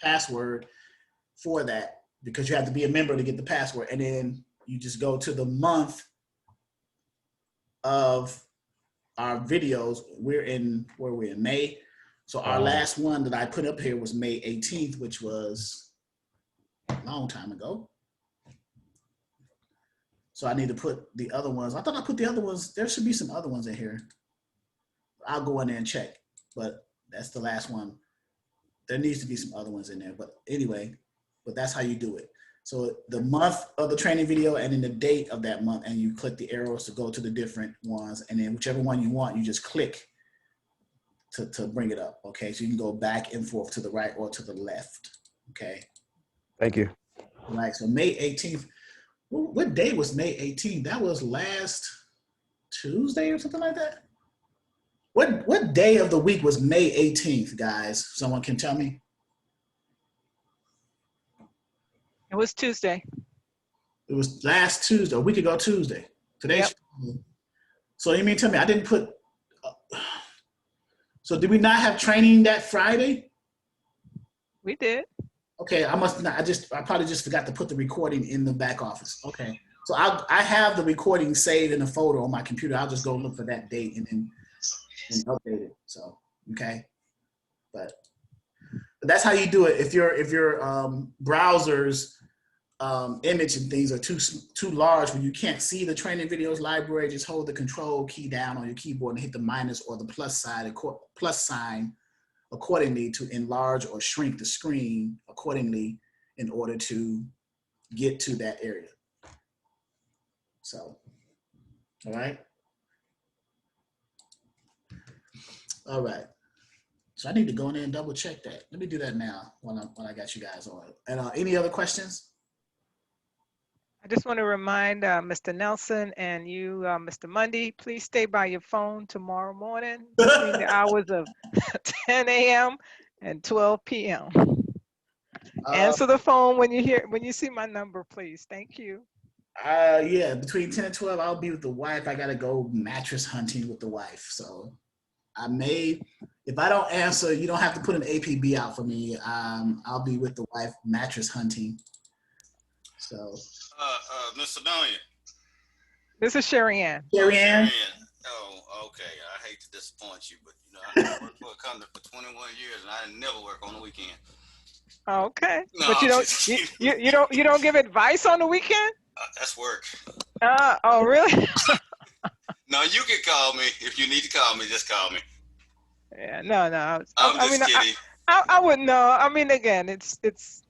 password for that, because you have to be a member to get the password, and then you just go to the month of our videos. We're in May. So our last one that I put up here was May 18th, which was a long time ago. So I need to put the other ones. I thought I put the other ones. There should be some other ones in here. I'll go in there and check, but that's the last one. There needs to be some other ones in there, but anyway, but that's how you do it. So the month of the training video and then the date of that month, and you click the arrows to go to the different ones, and then whichever one you want, you just click to bring it up. Okay, so you can go back and forth to the right or to the left. Okay. Thank you. All right, so May 18th. What day was May 18th? That was last Tuesday or something like that. What day of the week was May 18th, guys? Someone can tell me? It was Tuesday. It was last Tuesday, a week ago Tuesday. Today's. Yep. So you mean tell me I didn't put, so did we not have training that Friday? We did. Okay, I must not, I probably just forgot to put the recording in the back office. Okay, so I have the recording saved in a folder on my computer. I'll just go look for that date and then update it. So, okay, but that's how you do it. If your browser's image and things are too large where you can't see the training videos library, just hold the control key down on your keyboard and hit the minus or the plus sign accordingly to enlarge or shrink the screen accordingly in order to get to that area. So, all right. All right. So I need to go in there and double check that. Let me do that now when I got you guys on. And any other questions? I just want to remind Mr. Nelson and you, Mr. Mundy, please stay by your phone tomorrow morning between the hours of 10 a.m. and 12 p.m. Answer the phone when you see my number, please. Thank you. Yeah, between 10 and 12, I'll be with the wife. I gotta go mattress hunting with the wife. So I may, if I don't answer, you don't have to put an APB out for me. I'll be with the wife mattress hunting. So. Mr. Donia. This is Sherry Ann. Sherry Ann. Oh, okay. I hate to disappoint you, but you know, I worked for a company for 21 years and I never work on the weekend. Okay. No, but you don't give advice on the weekend? That's work. Oh, really? No, you can call me. If you need to call me, just call me. Yeah, no. I'm just kidding. I wouldn't know. I mean, again, it's.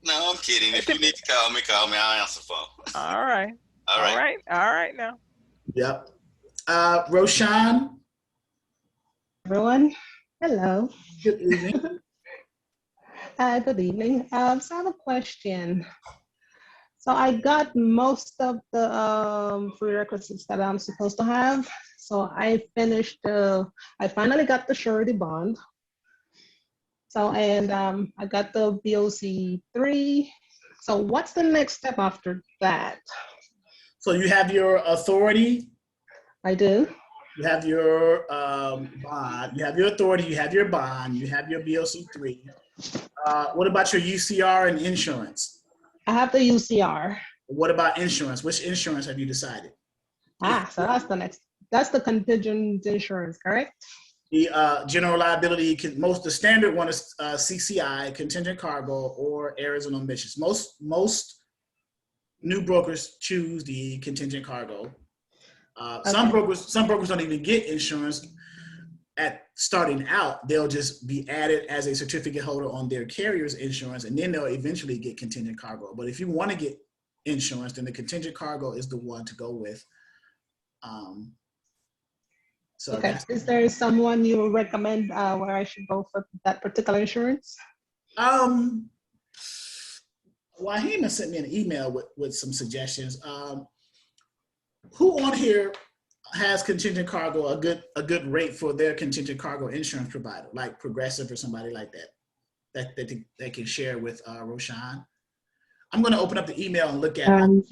No, I'm kidding. If you need to call me, I'll answer the phone. All right. All right now. Yep. Roshan. Everyone, hello. Good evening. Good evening. So I have a question. So I got most of the prerequisites that I'm supposed to have. So I finally got the surety bond. So, and I got the BOC 3. So what's the next step after that? So you have your authority. I do. You have your bond. You have your authority. You have your bond. You have your BOC 3. What about your UCR and insurance? I have the UCR. What about insurance? Which insurance have you decided? So that's the next. That's the contingent insurance, correct? The general liability, the standard one is CCI, contingent cargo, or errors and omissions. Most new brokers choose the contingent cargo. Okay. Some brokers don't even get insurance at starting out. They'll just be added as a certificate holder on their carrier's insurance, and then they'll eventually get contingent cargo. But if you want to get insurance, then the contingent cargo is the one to go with. So okay. Is there someone you would recommend where I should go for that particular insurance? Wahima sent me an email with some suggestions. Who on here has contingent cargo, a good rate for their contingent cargo insurance provider, like Progressive or somebody like that they can share with Roshan? I'm going to open up the email and look at it.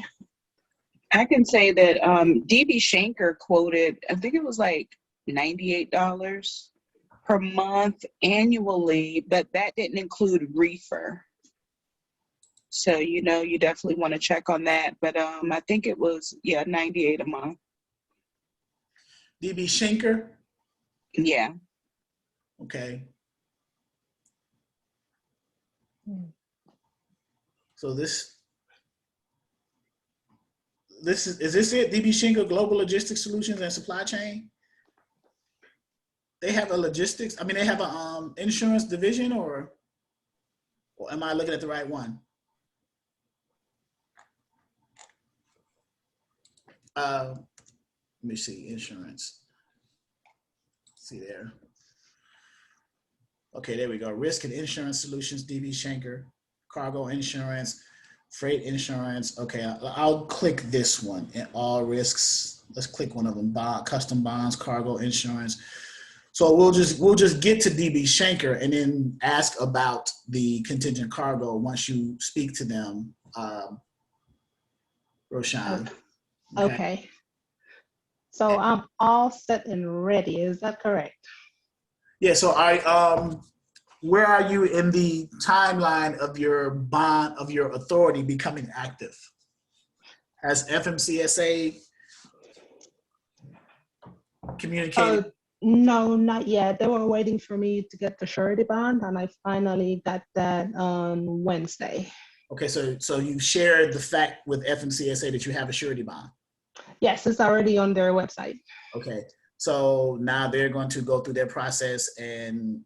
I can say that DB Schenker quoted, I think it was like $98 per month annually, but that didn't include reefer. So, you know, you definitely want to check on that. But I think it was, yeah, $98 a month. DB Schenker? Yeah. Okay. So is this it? DB Schenker Global Logistics Solutions and Supply Chain? They have a logistics, I mean, they have a insurance division, or am I looking at the right one? Let me see, insurance. See there. Okay, there we go. Risk and Insurance Solutions, DB Schenker, cargo insurance, freight insurance. Okay, I'll click this one. And all risks. Let's click one of them. Custom bonds, cargo insurance. So we'll just get to DB Schenker and then ask about the contingent cargo once you speak to them, Roshan. Okay. So I'm all set and ready. Is that correct? Yeah. So where are you in the timeline of your bond, of your authority becoming active? Has FMCSA communicated? No, not yet. They were waiting for me to get the surety bond, and I finally got that on Wednesday. Okay, so you shared the fact with FMCSA that you have a surety bond? Yes, it's already on their website. Okay, so now they're going to go through their process and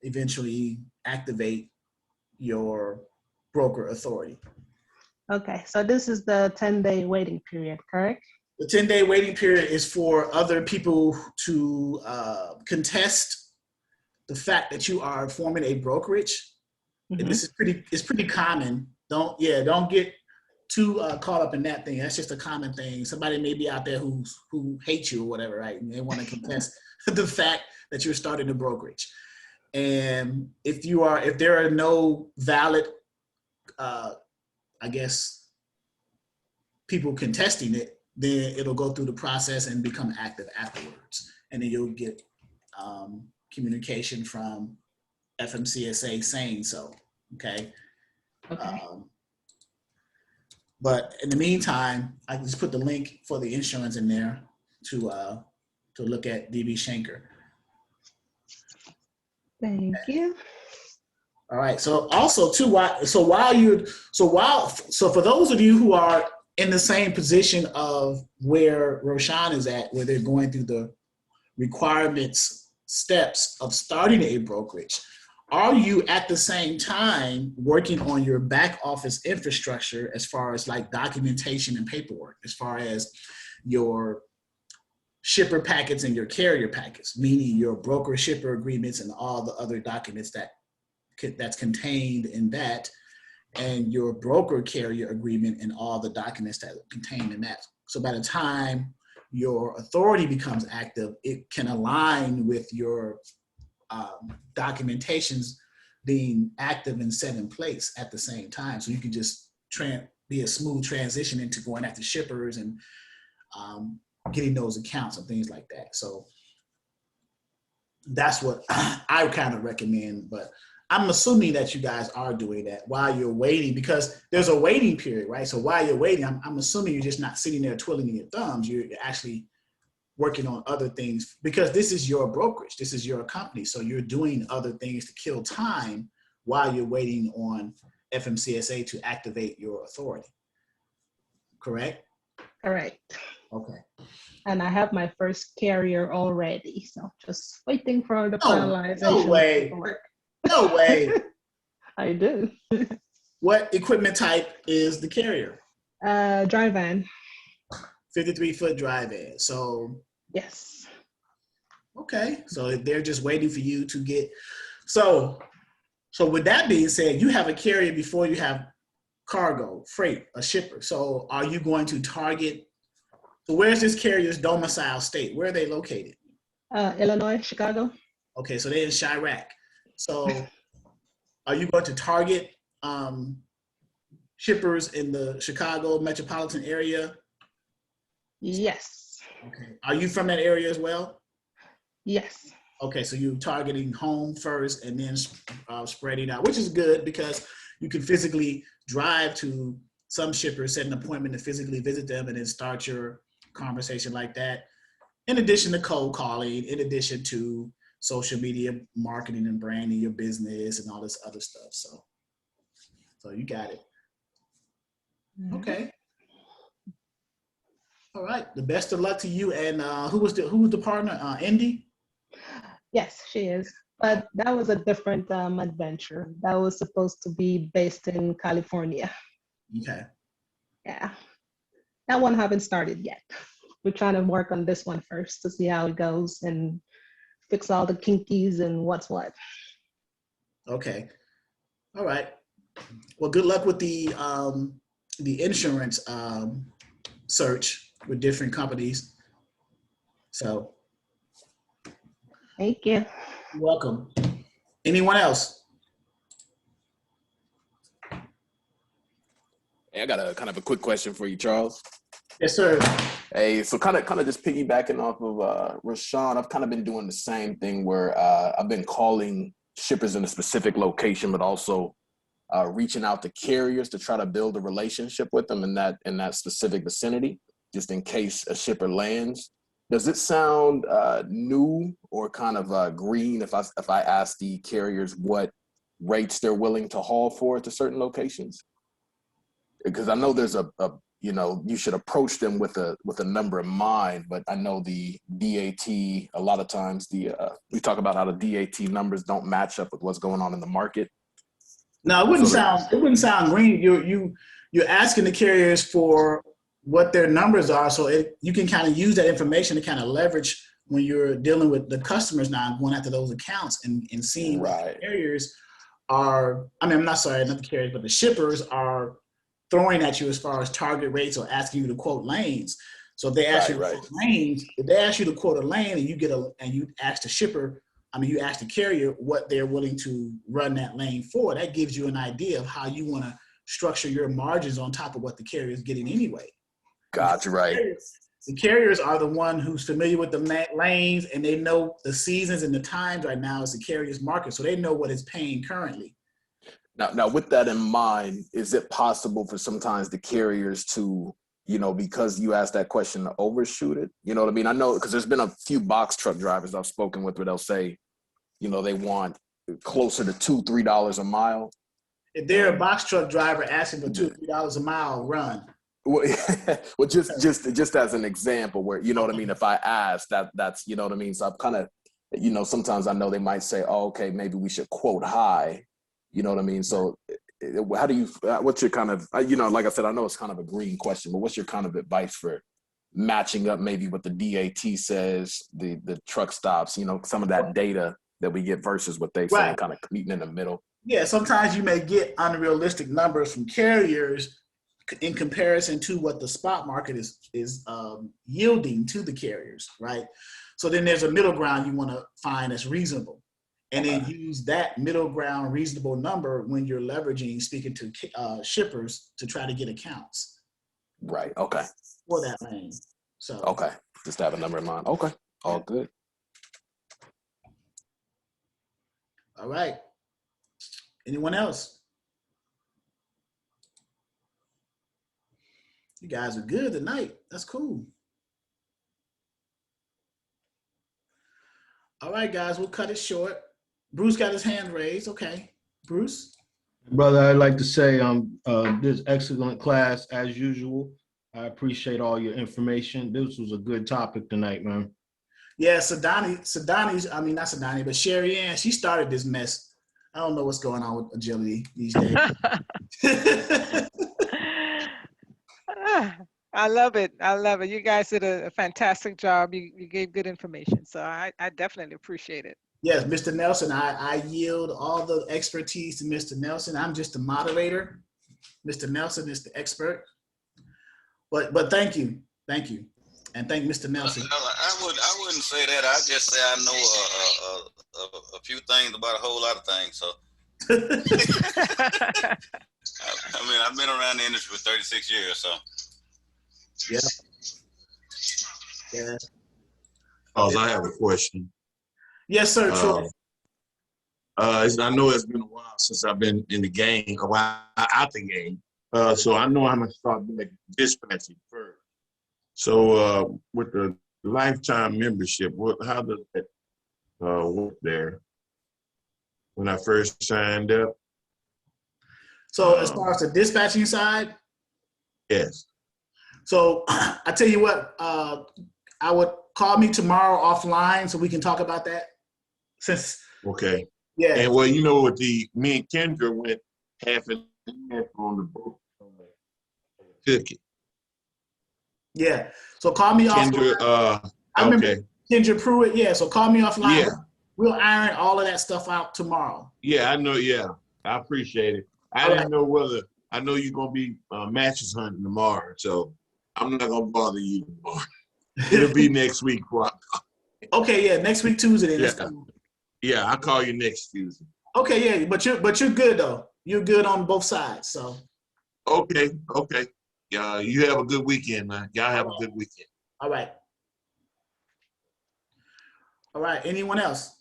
eventually activate your broker authority. Okay, so this is the 10-day waiting period, correct? The 10-day waiting period is for other people to contest the fact that you are forming a brokerage. Mm-hmm. And this is pretty common. Don't get too caught up in that thing. That's just a common thing. Somebody may be out there who hates you or whatever, right? And they want to contest the fact that you're starting a brokerage. And if there are no valid, I guess, people contesting it, then it'll go through the process and become active afterwards. And then you'll get communication from FMCSA saying so, okay? Okay. But in the meantime, I just put the link for the insurance in there to look at DB Schenker. Thank you. All right. So also too, so for those of you who are in the same position of where Roshan is at, where they're going through the requirements steps of starting a brokerage, are you at the same time working on your back office infrastructure as far as like documentation and paperwork, as far as your shipper packets and your carrier packets, meaning your broker shipper agreements and all the other documents that's contained in that, and your broker carrier agreement and all the documents that are contained in that. So by the time your authority becomes active, it can align with your documentations being active and set in place at the same time. So you can just be a smooth transition into going after shippers and getting those accounts and things like that. So that's what I kind of recommend, but I'm assuming that you guys are doing that while you're waiting, because there's a waiting period, right? So while you're waiting, I'm assuming you're just not sitting there twiddling your thumbs. You're actually working on other things, because this is your brokerage, this is your company. So you're doing other things to kill time while you're waiting on FMCSA to activate your authority. Correct? Correct. Okay. And I have my first carrier already, so just waiting for the No finalization. way. No way. I do. What equipment type is the carrier? Dry van. 53-foot dry van. So, Yes. okay. So they're just waiting for you to get, so with that being said, you have a carrier before you have cargo, freight, a shipper. So are you going to target, so where's this carrier's domicile state? Where are they located? Illinois, Chicago. Okay, so they're in Chirac. So are you going to target shippers in the Chicago metropolitan area? Yes. Okay. Are you from that area as well? Yes. Okay, so you're targeting home first and then spreading out, which is good because you can physically drive to some shippers, set an appointment to physically visit them and then start your conversation like that. In addition to cold calling, in addition to social media marketing and branding your business and all this other stuff. So you got it. Okay. All right. The best of luck to you. And who was the partner? Indy? Yes, she is. But that was a different adventure. That was supposed to be based in California. Okay. Yeah. That one haven't started yet. We're trying to work on this one first to see how it goes and fix all the kinkies and what's what. Okay. All right. Well, good luck with the insurance search with different companies. So. Thank you. You're welcome. Anyone else? Hey, I got a kind of a quick question for you, Charles. Yes, sir. Hey, so kind of just piggybacking off of Rashawn, I've kind of been doing the same thing where I've been calling shippers in a specific location, but also reaching out to carriers to try to build a relationship with them in that specific vicinity, just in case a shipper lands. Does it sound new or kind of green if I ask the carriers what rates they're willing to haul for to certain locations? Because I know there's you should approach them with a number in mind, but I know the DAT, a lot of times we talk about how the DAT numbers don't match up with what's going on in the market. No, it wouldn't sound green. You're asking the carriers for what their numbers are, so you can kind of use that information to kind of leverage when you're dealing with the customers now, going after those accounts and seeing what the carriers are. I mean, not the carriers, but the shippers are throwing at you as far as target rates or asking you to quote lanes. So if they ask you to quote lanes, if they ask you to quote a lane and you ask the shipper, you ask the carrier what they're willing to run that lane for, that gives you an idea of how you want to structure your margins on top of what the carrier is getting anyway. Gotcha, right. The carriers are the one who's familiar with the lanes and they know the seasons and the times right now is the carrier's market. So they know what it's paying currently. Now, with that in mind, is it possible for sometimes the carriers to, because you asked that question, to overshoot it? You know what I mean? I know because there's been a few box truck drivers I've spoken with where they'll say, they want closer to $2-3 a mile. If they're a box truck driver asking for $2-3 a mile, run. Well, just as an example where, what I mean? If I ask that's, what I mean? So I'm kind of, sometimes I know they might say, oh, okay, maybe we should quote high. You know what I mean? So what's your kind of, like I said, I know it's kind of a green question, but what's your kind of advice for matching up maybe what the DAT says, the truck stops, some of that data that we get versus what they say, kind of meeting in the middle? Yeah, sometimes you may get unrealistic numbers from carriers in comparison to what the spot market is yielding to the carriers, right? So then there's a middle ground you want to find that's reasonable. And then use that middle ground reasonable number when you're speaking to shippers to try to get accounts. Right. Okay. For that lane. So. Okay. Just have a number in mind. Okay. All good. All right. Anyone else? You guys are good tonight. That's cool. All right, guys, we'll cut it short. Bruce got his hand raised. Okay, Bruce. Brother, I'd like to say this excellent class as usual. I appreciate all your information. This was a good topic tonight, man. Yeah, Sherry Ann, she started this mess. I don't know what's going on with agility these days. I love it. I love it. You guys did a fantastic job. You gave good information. So I definitely appreciate it. Yes, Mr. Nelson, I yield all the expertise to Mr. Nelson. I'm just the moderator. Mr. Nelson is the expert. But thank you. Thank you. And thank Mr. Nelson. I wouldn't say that. I just say I know a few things about a whole lot of things. So I mean, I've been around the industry for 36 years. So yeah. Yeah. Oh, I have a question. Yes, sir. Troy. I know it's been a while since I've been in the game, a while out the game. So I know I'm gonna start doing dispatching first. So with the lifetime membership, how does that work there? When I first signed up. So as far as the dispatching side, yes. So I tell you what, I would call me tomorrow offline so we can talk about that. Since okay. Yeah. And well, you know what, me and Kendra went half and half on the boat ticket. Yeah. So call me offline. I remember Kendra Pruitt. Yeah. So call me offline. Yeah. We'll iron all of that stuff out tomorrow. Yeah, I know. Yeah, I appreciate it. I didn't know whether I know you're gonna be matches hunting tomorrow, so I'm not gonna bother you tomorrow. It'll be next week. Okay. Yeah. Next week Tuesday. Then. Yeah. Yeah, I'll call you next Tuesday. Okay. Yeah. But you're good though. You're good on both sides. So. Okay. Okay. Yeah. You have a good weekend, man. Y'all have a good weekend. All right. All right. Anyone else?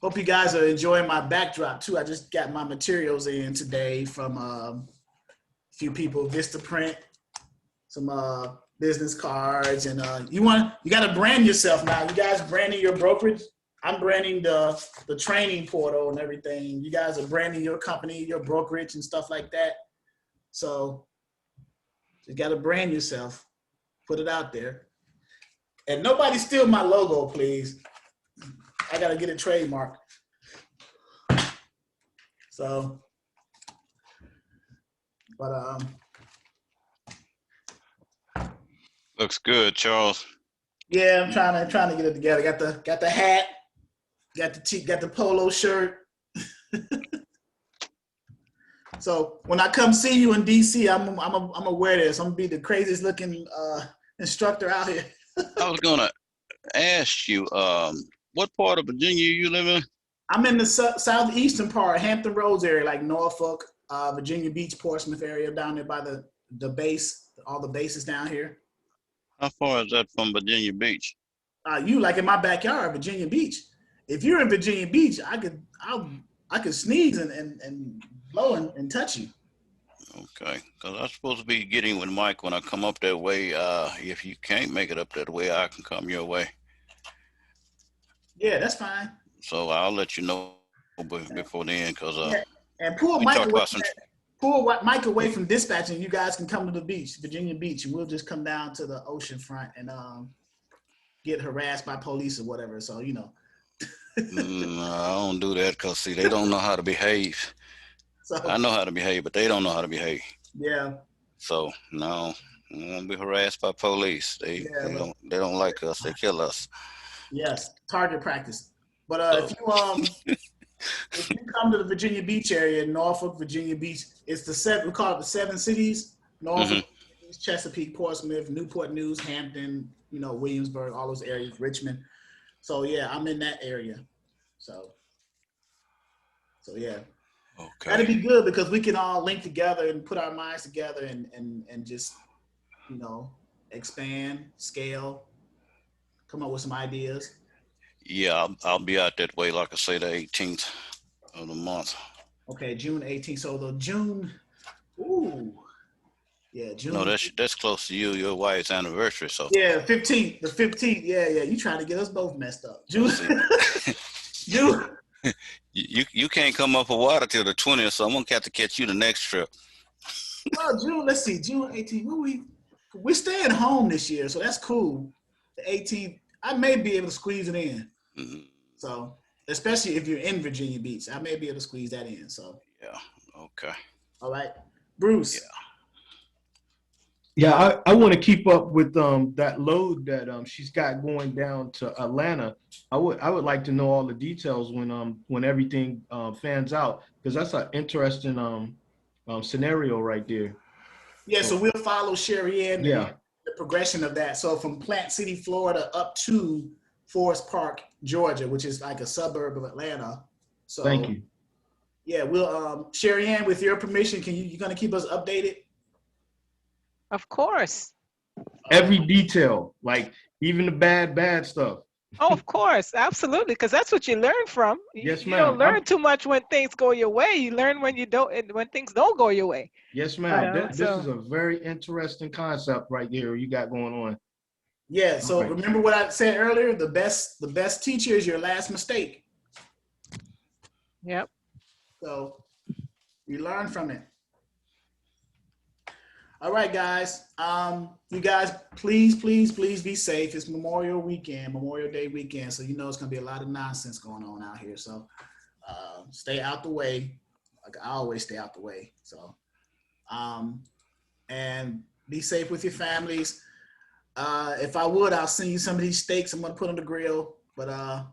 Hope you guys are enjoying my backdrop too. I just got my materials in today from a few people, Vistaprint, some business cards, and you got to brand yourself now. You guys branding your brokerage. I'm branding the training portal and everything. You guys are branding your company, your brokerage and stuff like that. So you got to brand yourself, put it out there. And nobody steal my logo, please. I got to get it trademarked. So, but looks good, Charles. Yeah, I'm trying to get it together. Got the hat, got the polo shirt. So when I come see you in DC, I'm gonna wear this. I'm gonna be the craziest looking instructor out here. I was gonna ask you, what part of Virginia you live in? I'm in the southeastern part, Hampton Roads area, like Norfolk, Virginia Beach, Portsmouth area, down there by the base, all the bases down here. How far is that from Virginia Beach? You like in my backyard, Virginia Beach. If you're in Virginia Beach, I could sneeze and blow and touch you. Okay, because I'm supposed to be getting with Mike when I come up that way. If you can't make it up that way, I can come your way. Yeah, that's fine. So I'll let you know before then, because and pull Mike away from dispatching. You guys can come to the beach, Virginia Beach, and we'll just come down to the ocean front and get harassed by police or whatever. So you know. No, I don't do that because see, they don't know how to behave. So, I know how to behave, but they don't know how to behave. Yeah. So no, we won't be harassed by police. They don't like us. They kill us. Yes, target practice. But if you come to the Virginia Beach area, Norfolk, Virginia Beach, it's we call it the 7 cities: Norfolk, Chesapeake, Portsmouth, Newport News, Hampton, Williamsburg, all those areas, Richmond. So yeah, I'm in that area. So yeah. Okay. That'd be good because we can all link together and put our minds together and just, expand, scale, come up with some ideas. Yeah, I'll be out that way, like I say, the 18th of the month. Okay, June 18th. So the June, June. No, that's close to your wife's anniversary. So yeah, the 15th. Yeah. You trying to get us both messed up. June. June. You can't come up for water till the 20th, so I'm gonna have to catch you the next trip. Well, June. Let's see, June 18th. We're staying home this year, so that's cool. The 18th. I may be able to squeeze it in. Mhm. So, especially if you're in Virginia Beach, I may be able to squeeze that in. So, Yeah. Okay. all right, Bruce. Yeah, I want to keep up with that load that she's got going down to Atlanta. I would like to know all the details when everything fans out, because that's an interesting scenario right there. Yeah, so we'll follow Sherry Ann Yeah. and the progression of that. So from Plant City, Florida, up to Forest Park, Georgia, which is like a suburb of Atlanta. So Thank you. yeah, we'll Sherry Ann, with your permission, you gonna keep us updated? Of course. Every detail, like even the bad stuff. Oh, of course, absolutely, because that's what you learn from. Yes, You don't ma'am. learn too much when things go your way. You learn when things don't go your way. Yes, ma'am. This So is a very interesting concept right here you got going on. Yeah, so Okay. remember what I said earlier, the best teacher is your last mistake. Yep. So you learn from it. All right, guys. You guys, please be safe. It's Memorial Day weekend. So you know it's gonna be a lot of nonsense going on out here. So stay out the way. Like I always stay out the way. So and be safe with your families. If I would, I'll send you some of these steaks I'm gonna put on the grill. But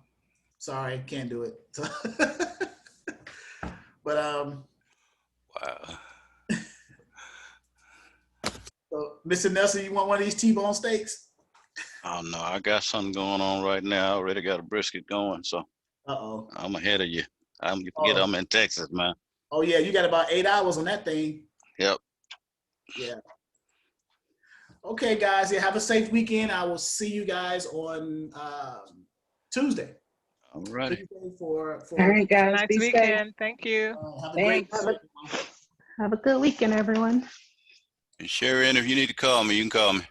sorry, can't do it. So but Wow. so, Mr. Nelson, you want one of these T-bone steaks? Oh no, I got something going on right now. I already got a brisket going, so Uh-oh. I'm ahead of you. You forget I'm in Texas, man. Oh yeah, you got about 8 hours on that thing. Yep. Yeah. Okay, guys. Yeah, have a safe weekend. I will see you guys on Tuesday. All righty. Tuesday for All right, guys. nice Be safe. weekend. Thank you. have a great Thanks. Have a good weekend, everyone. And Sherry, if you need to call me, you can call me.